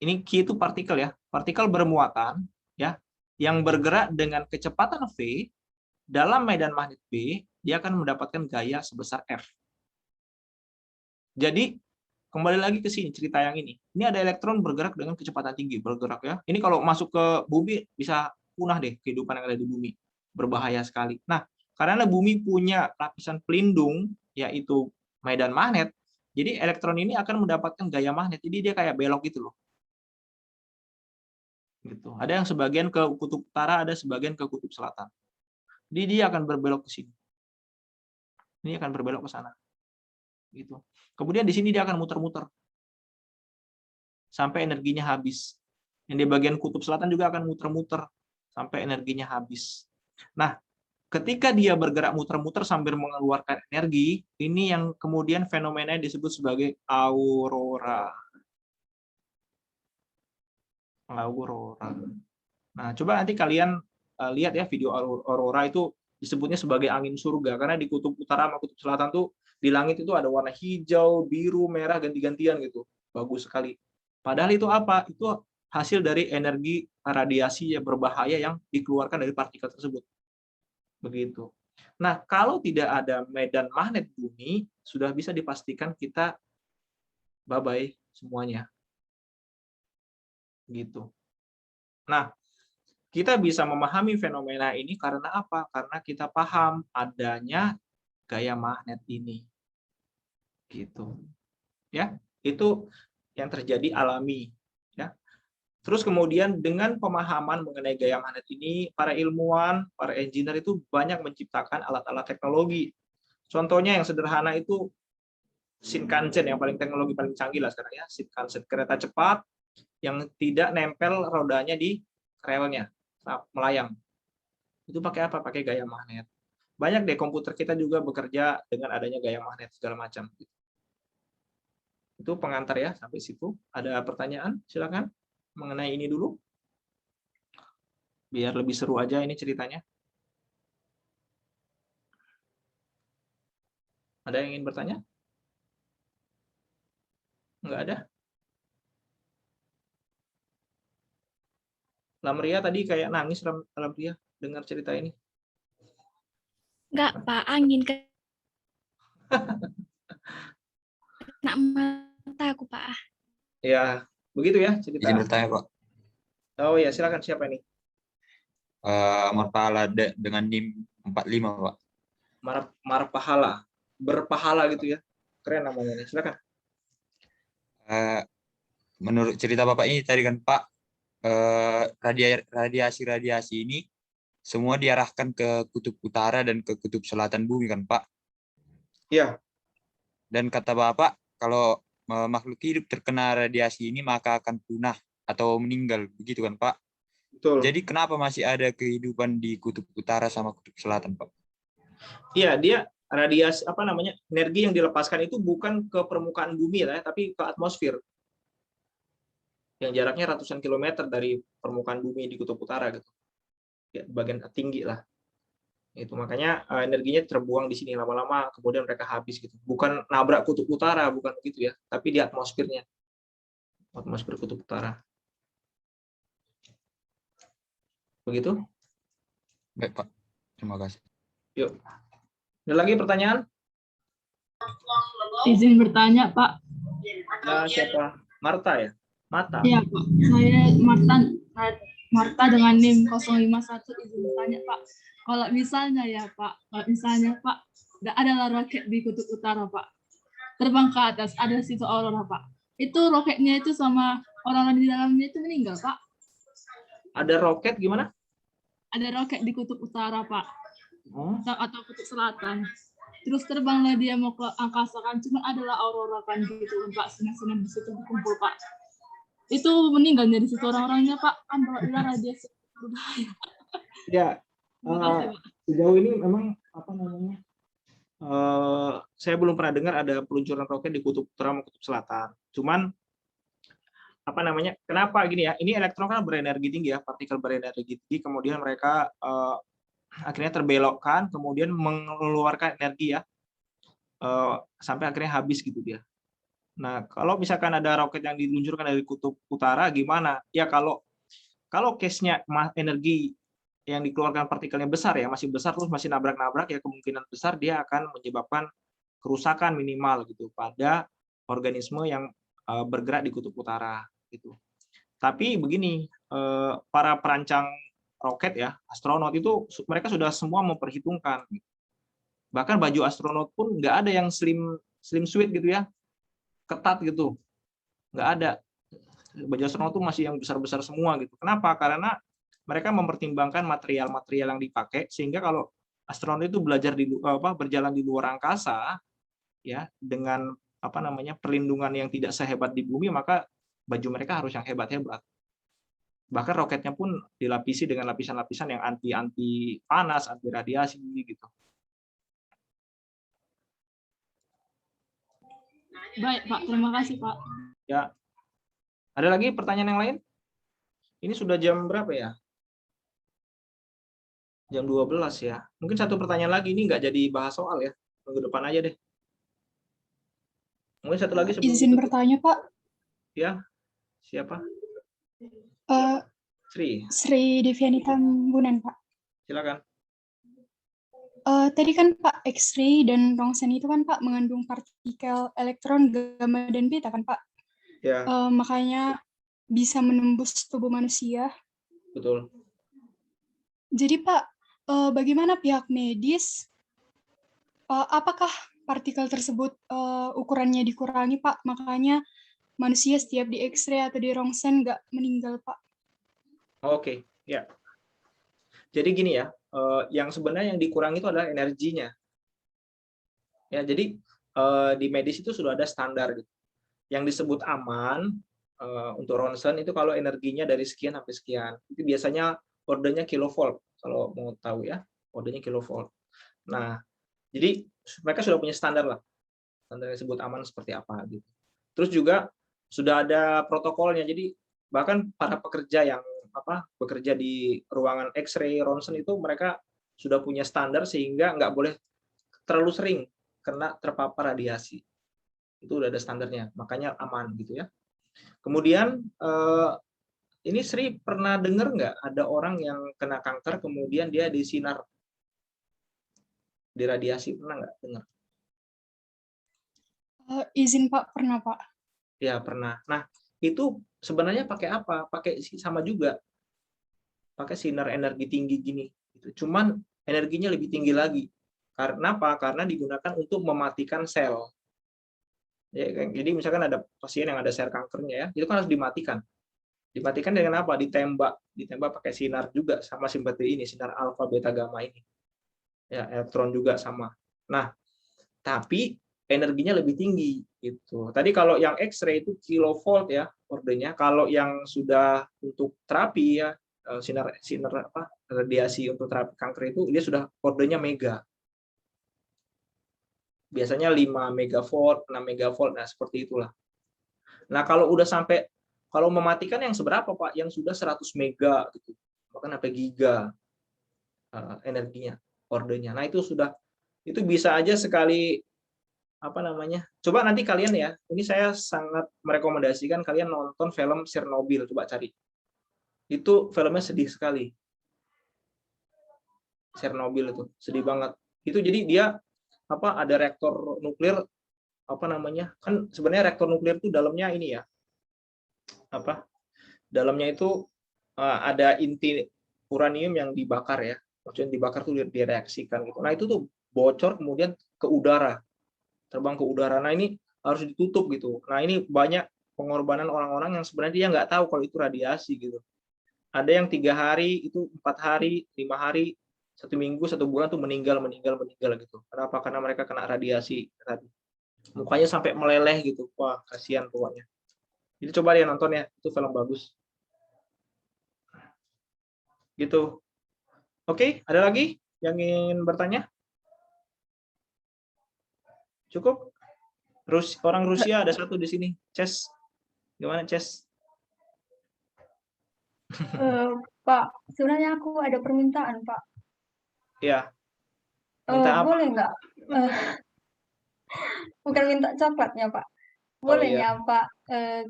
Q itu partikel ya, partikel bermuatan ya yang bergerak dengan kecepatan V dalam medan magnet B, dia akan mendapatkan gaya sebesar F. Jadi kembali lagi ke sini cerita yang ini. Ini ada elektron bergerak dengan kecepatan tinggi, bergerak ya. Ini kalau masuk ke bumi bisa punah deh kehidupan yang ada di bumi. Berbahaya sekali. Nah, karena bumi punya lapisan pelindung yaitu medan magnet, jadi elektron ini akan mendapatkan gaya magnet. Jadi dia kayak belok gitu loh. Gitu. Ada yang sebagian ke kutub utara, ada sebagian ke kutub selatan. Jadi dia akan berbelok ke sini. Ini akan berbelok ke sana. Gitu. Kemudian di sini dia akan muter-muter sampai energinya habis. Yang di bagian kutub selatan juga akan muter-muter sampai energinya habis. Nah, ketika dia bergerak muter-muter sambil mengeluarkan energi, ini yang kemudian fenomena disebut sebagai aurora. Aurora. Nah, coba nanti kalian lihat ya video aurora itu disebutnya sebagai angin surga karena di kutub utara sama kutub selatan tuh di langit itu ada warna hijau, biru, merah ganti-gantian gitu. Bagus sekali. Padahal itu apa? Itu hasil dari energi radiasi yang berbahaya yang dikeluarkan dari partikel tersebut. Begitu. Nah, kalau tidak ada medan magnet bumi, sudah bisa dipastikan kita bye-bye semuanya. Gitu. Nah, kita bisa memahami fenomena ini karena apa? Karena kita paham adanya gaya magnet ini. Gitu. Ya, itu yang terjadi alami, ya. Terus kemudian dengan pemahaman mengenai gaya magnet ini, para ilmuwan, para engineer itu banyak menciptakan alat-alat teknologi. Contohnya yang sederhana itu Shinkansen yang paling teknologi paling canggih lah sekarang ya, Shinkansen kereta cepat yang tidak nempel rodanya di relnya, melayang. Itu pakai apa? Pakai gaya magnet. Banyak deh komputer kita juga bekerja dengan adanya gaya magnet segala macam. Itu pengantar ya sampai situ. Ada pertanyaan? Silakan mengenai ini dulu. Biar lebih seru aja ini ceritanya. Ada yang ingin bertanya? Enggak ada? Lamria tadi kayak nangis, Lamria dengar cerita ini. Enggak, Pak, angin kena mata aku, Pak. Ya, begitu ya cerita. Izin bertanya, Pak. Oh ya, silakan, siapa ini? Marpahala dengan NIM 45, Pak. Marpahala, berpahala gitu ya. Keren namanya nih. Silakan. Menurut cerita Bapak ini tadi kan, Pak, radiasi ini semua diarahkan ke kutub utara dan ke kutub selatan bumi kan, Pak? Iya. Dan kata Bapak, kalau makhluk hidup terkena radiasi ini maka akan punah atau meninggal, begitu kan, Pak? Betul. Jadi kenapa masih ada kehidupan di kutub utara sama kutub selatan, Pak? Iya, dia radiasi energi yang dilepaskan itu bukan ke permukaan bumi ya, tapi ke atmosfer. Yang jaraknya ratusan kilometer dari permukaan bumi di kutub utara gitu. Ya, bagian tinggi lah. Itu makanya energinya terbuang di sini lama-lama, kemudian mereka habis gitu. Bukan nabrak kutub utara, bukan begitu ya, tapi di atmosfernya. Atmosfer kutub utara. Begitu? Baik, Pak. Terima kasih. Yuk. Ada lagi pertanyaan? Izin bertanya, Pak. Nah, siapa? Marta ya? Mata. Iya, Pak. Saya Marta dengan NIM 051 izin bertanya, Pak. Kalau misalnya ya, Pak, adalah roket di kutub utara, Pak. Terbang ke atas, ada situ aurora, Pak. Itu roketnya itu sama orang-orang di dalamnya itu meninggal, Pak. Ada roket gimana? Ada roket di kutub utara, Pak. Atau kutub selatan. Terus terbanglah dia mau ke angkasa kan, cuma adalah aurora kan gitu, Pak. Sinar-sinar di situ berkumpul, Pak. Itu meninggalnya di situ orang-orangnya, Pak. Kan bawa radiasi berbahaya. Ya, sejauh ini memang saya belum pernah dengar ada peluncuran roket di kutub utara maupun kutub selatan. Cuman kenapa gini ya? Ini elektron kan berenergi tinggi ya, partikel berenergi tinggi, kemudian mereka akhirnya terbelokkan, kemudian mengeluarkan energi ya, sampai akhirnya habis gitu dia. Nah, kalau misalkan ada roket yang diluncurkan dari kutub utara, gimana? Ya kalau case-nya energi yang dikeluarkan partikelnya besar ya, masih besar terus masih nabrak-nabrak ya, kemungkinan besar dia akan menyebabkan kerusakan minimal gitu pada organisme yang bergerak di kutub utara gitu. Tapi begini, para perancang roket ya, astronot itu mereka sudah semua memperhitungkan. Bahkan baju astronot pun nggak ada yang slim suit gitu ya, ketat gitu, nggak ada. Baju astronot itu masih yang besar-besar semua gitu. Kenapa? Karena mereka mempertimbangkan material-material yang dipakai, sehingga kalau astronot itu berjalan di luar angkasa ya, dengan perlindungan yang tidak sehebat di bumi, maka baju mereka harus yang hebat-hebat. Bahkan roketnya pun dilapisi dengan lapisan-lapisan yang anti panas, anti radiasi gitu. Baik, Pak. Terima kasih, Pak. Ya. Ada lagi pertanyaan yang lain? Ini sudah jam berapa ya? Jam 12 ya. Mungkin satu pertanyaan lagi, ini nggak jadi bahas soal ya. Minggu depan aja deh. Mungkin satu lagi sebelum Izin bertanya, Pak. Ya. Siapa? Sri Deviani Tambunan, Pak. Silakan. Tadi kan Pak, X-ray dan rongsen itu kan Pak mengandung partikel elektron, gamma, dan beta kan Pak? Ya. Makanya bisa menembus tubuh manusia. Betul. Jadi Pak, bagaimana pihak medis? Apakah partikel tersebut ukurannya dikurangi Pak? Makanya manusia setiap di X-ray atau di rongsen nggak meninggal Pak? Oke, ya. Jadi gini ya, yang sebenarnya yang dikurangi itu adalah energinya. Ya, jadi di medis itu sudah ada standar gitu. Yang disebut aman untuk ronsen itu kalau energinya dari sekian sampai sekian. Itu biasanya ordernya kilovolt, kalau mau tahu ya, ordernya kilovolt. Nah, jadi mereka sudah punya standar lah. Standar yang disebut aman seperti apa gitu. Terus juga sudah ada protokolnya. Jadi bahkan para pekerja yang bekerja di ruangan X-ray, ronsen itu mereka sudah punya standar sehingga nggak boleh terlalu sering kena terpapar radiasi. Itu udah ada standarnya, makanya aman gitu ya. Kemudian ini Sri pernah dengar nggak ada orang yang kena kanker kemudian dia disinar, diradiasi, pernah nggak dengar? Izin Pak, pernah Pak. Ya pernah. Nah itu sebenarnya pakai apa? Pakai sama juga, pakai sinar energi tinggi gini. Cuman energinya lebih tinggi lagi. Karena apa? Karena digunakan untuk mematikan sel. Ya, jadi misalkan ada pasien yang ada sel kankernya ya, itu kan harus dimatikan. Dimatikan dengan apa? Ditembak pakai sinar juga sama seperti ini, sinar alfa, beta, gamma ini. Ya, elektron juga sama. Nah, tapi energinya lebih tinggi gitu. Tadi kalau yang X-ray itu kilovolt ya ordenya. Kalau yang sudah untuk terapi ya sinar apa radiasi untuk terapi kanker itu dia sudah ordenya mega. Biasanya 5 megavolt, 6 megavolt, nah seperti itulah. Nah, kalau udah sampai, kalau mematikan yang seberapa Pak? Yang sudah 100 mega gitu. Bahkan sampai giga energinya, ordenya. Nah, itu sudah, itu bisa aja sekali apa namanya? Coba nanti kalian ya, ini saya sangat merekomendasikan kalian nonton film Chernobyl, coba cari. Itu filmnya sedih sekali. Chernobyl itu sedih banget. Itu jadi dia apa ada reaktor nuklir apa namanya? Kan sebenarnya reaktor nuklir itu dalamnya ini ya. Apa? Dalamnya itu ada inti uranium yang dibakar ya. Maksudnya dibakar tuh direaksikan gitu. Nah, itu tuh bocor kemudian ke udara. Terbang ke udara. Nah, ini harus ditutup gitu. Nah, ini banyak pengorbanan orang-orang yang sebenarnya dia nggak tahu kalau itu radiasi gitu. Ada yang 3 hari, itu 4 hari, 5 hari, 1 minggu, 1 bulan tuh meninggal gitu. Kenapa? Karena mereka kena radiasi tadi. Mukanya sampai meleleh gitu. Wah, kasihan pokoknya. Jadi coba dia nonton ya, itu film bagus. Gitu. Oke, ada lagi yang ingin bertanya? Cukup? Orang Rusia ada 1 di sini. Ces. Gimana, Ces? Pak, sebenarnya aku ada permintaan, Pak. Ya. Minta apa? Boleh nggak? Bukan minta coklatnya, Pak. Boleh ya, Pak,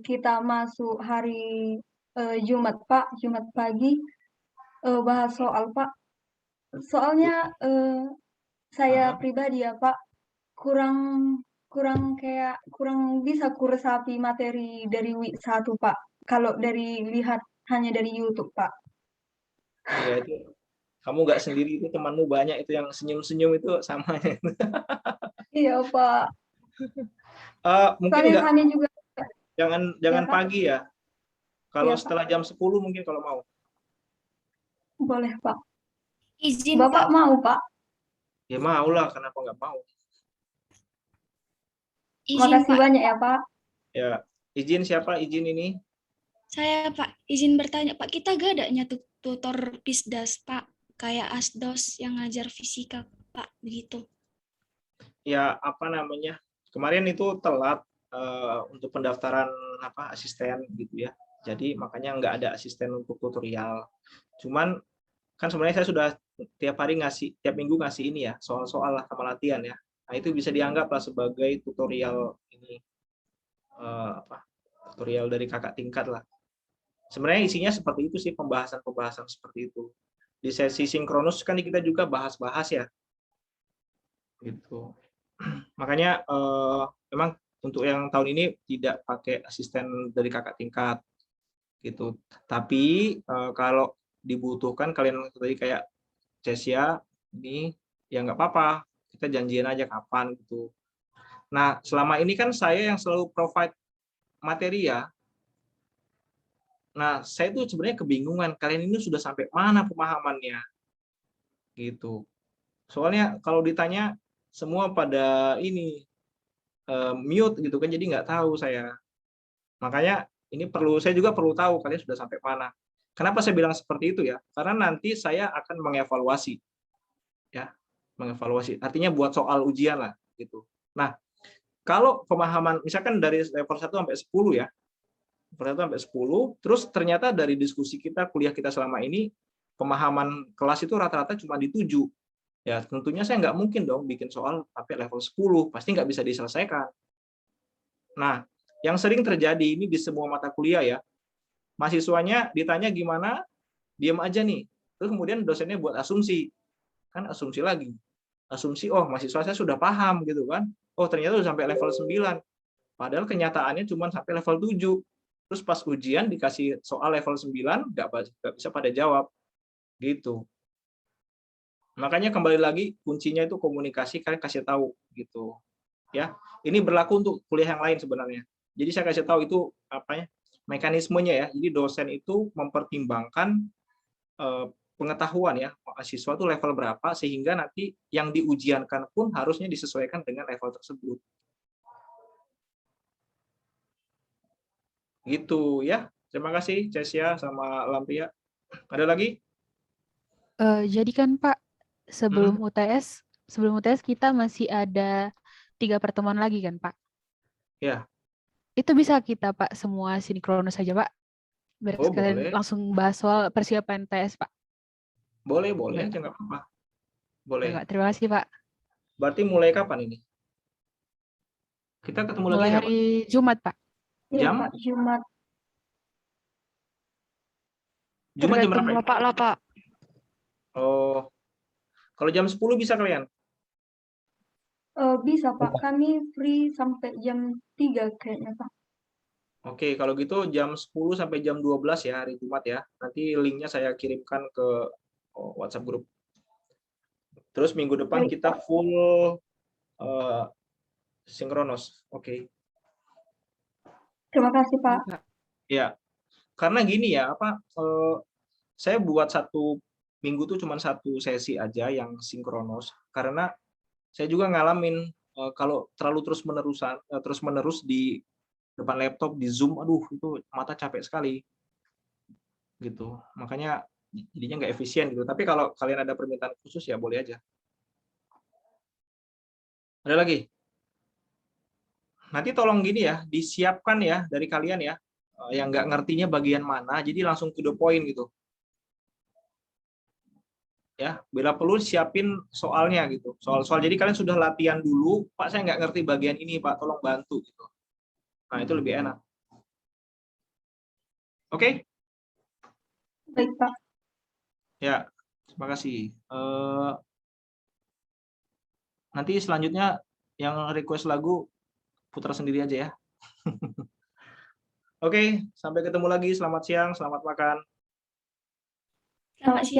kita masuk hari Jumat, Pak, Jumat pagi, bahas soal, Pak. Soalnya saya pribadi ya, Pak, kurang bisa kuresapi materi dari week 1, Pak. Kalau lihat hanya dari YouTube, Pak. Iya, itu kamu nggak sendiri, itu temanmu banyak itu yang senyum-senyum itu sama. Iya, Pak. Mungkin Soalnya nggak, kami juga jangan Pak. pagi ya. Kalau Iya, Pak. setelah jam 10 mungkin kalau mau. Boleh, Pak. Izin, Bapak Pak. mau, Pak? Ya maulah, kenapa nggak mau? Izin, Makasih Pak. banyak ya, Pak. Ya, izin siapa? Izin ini? Saya, Pak, izin bertanya, Pak, kita gak adanya tutor PISDAS, Pak, kayak ASDOS yang ngajar fisika, Pak, begitu. Ya, apa namanya? Kemarin itu telat untuk pendaftaran apa asisten gitu ya. Jadi makanya nggak ada asisten untuk tutorial. Cuman kan sebenarnya saya sudah tiap minggu ngasih ini ya, soal-soal lah sama latihan ya. Nah, itu bisa dianggap lah sebagai tutorial ini tutorial dari kakak tingkat lah. Sebenarnya isinya seperti itu sih, pembahasan seperti itu. Di sesi sinkronus kan kita juga bahas-bahas ya. Gitu. Makanya memang untuk yang tahun ini tidak pakai asisten dari kakak tingkat gitu. Tapi kalau dibutuhkan kalian tadi kayak Cesia ini ya nggak apa-apa, kita janjian aja kapan gitu. Nah, selama ini kan saya yang selalu provide materi ya. Nah, saya tuh sebenarnya kebingungan kalian ini sudah sampai mana pemahamannya gitu. Soalnya kalau ditanya semua pada ini mute gitu kan, jadi nggak tahu saya. Makanya ini saya juga perlu tahu kalian sudah sampai mana. Kenapa saya bilang seperti itu ya? Karena nanti saya akan mengevaluasi, ya, mengevaluasi. Artinya buat soal ujian lah, gitu. Nah, kalau pemahaman misalkan dari level 1 sampai 10 ya, level 1 sampai 10, terus ternyata dari diskusi kita, kuliah kita selama ini, pemahaman kelas itu rata-rata cuma di 7. Ya tentunya saya nggak mungkin dong bikin soal sampai level 10, pasti nggak bisa diselesaikan. Nah, yang sering terjadi ini di semua mata kuliah ya, mahasiswanya ditanya gimana, diam aja nih. Terus kemudian dosennya buat asumsi. Kan asumsi lagi. Asumsi, oh mahasiswa saya sudah paham gitu kan. Oh ternyata sudah sampai level 9. Padahal kenyataannya cuma sampai level 7. Terus pas ujian dikasih soal level 9, nggak bisa pada jawab. Gitu. Makanya kembali lagi kuncinya itu komunikasi, kalian kasih tahu gitu. Ya, ini berlaku untuk kuliah yang lain sebenarnya. Jadi saya kasih tahu itu apa ya? Mekanismenya ya. Jadi dosen itu mempertimbangkan pengetahuan ya mahasiswa itu level berapa sehingga nanti yang diujiankan pun harusnya disesuaikan dengan level tersebut. Gitu ya. Terima kasih Cesia sama Lampia. Ada lagi? Jadi kan Pak, sebelum UTS kita masih ada 3 pertemuan lagi kan Pak? Ya. Itu bisa kita Pak semua sinkronus saja Pak? Biar Oh, sekalian boleh. langsung bahas soal persiapan TS Pak. Boleh aja nggak apa-apa. Boleh. Pak, terima kasih Pak. Berarti mulai kapan ini? Kita ketemu lagi Mulai nggak, hari Jumat Pak. Iya, Jam? Pak, Jumat. Jumat jam berapa? Tergantung lah Pak. Oh, kalau jam 10 bisa kalian? Bisa, Pak. Kami free sampai jam 3 kayaknya, Pak. Oke, kalau gitu jam 10 sampai jam 12 ya hari Jumat ya. Nanti linknya saya kirimkan ke WhatsApp grup. Terus minggu depan Baik, kita Pak. full sinkronos. Oke. Terima kasih, Pak. Ya, karena gini ya, saya buat satu minggu tuh cuma satu sesi aja yang sinkronos. Karena saya juga ngalamin kalau terlalu terus-menerus di depan laptop, di Zoom, aduh itu mata capek sekali. Gitu. Makanya jadinya nggak efisien gitu. Tapi kalau kalian ada permintaan khusus ya boleh aja. Ada lagi? Nanti tolong gini ya, disiapkan ya dari kalian ya, yang nggak ngertinya bagian mana, jadi langsung to the point gitu. Ya, bila perlu siapin soalnya gitu. Soal-soal, jadi kalian sudah latihan dulu, Pak saya nggak ngerti bagian ini Pak, tolong bantu gitu. Nah itu lebih enak. Oke? Baik, Pak. Ya, terima kasih. Nanti selanjutnya yang request lagu putar sendiri aja ya. Oke, sampai ketemu lagi. Selamat siang, selamat makan. Selamat siang.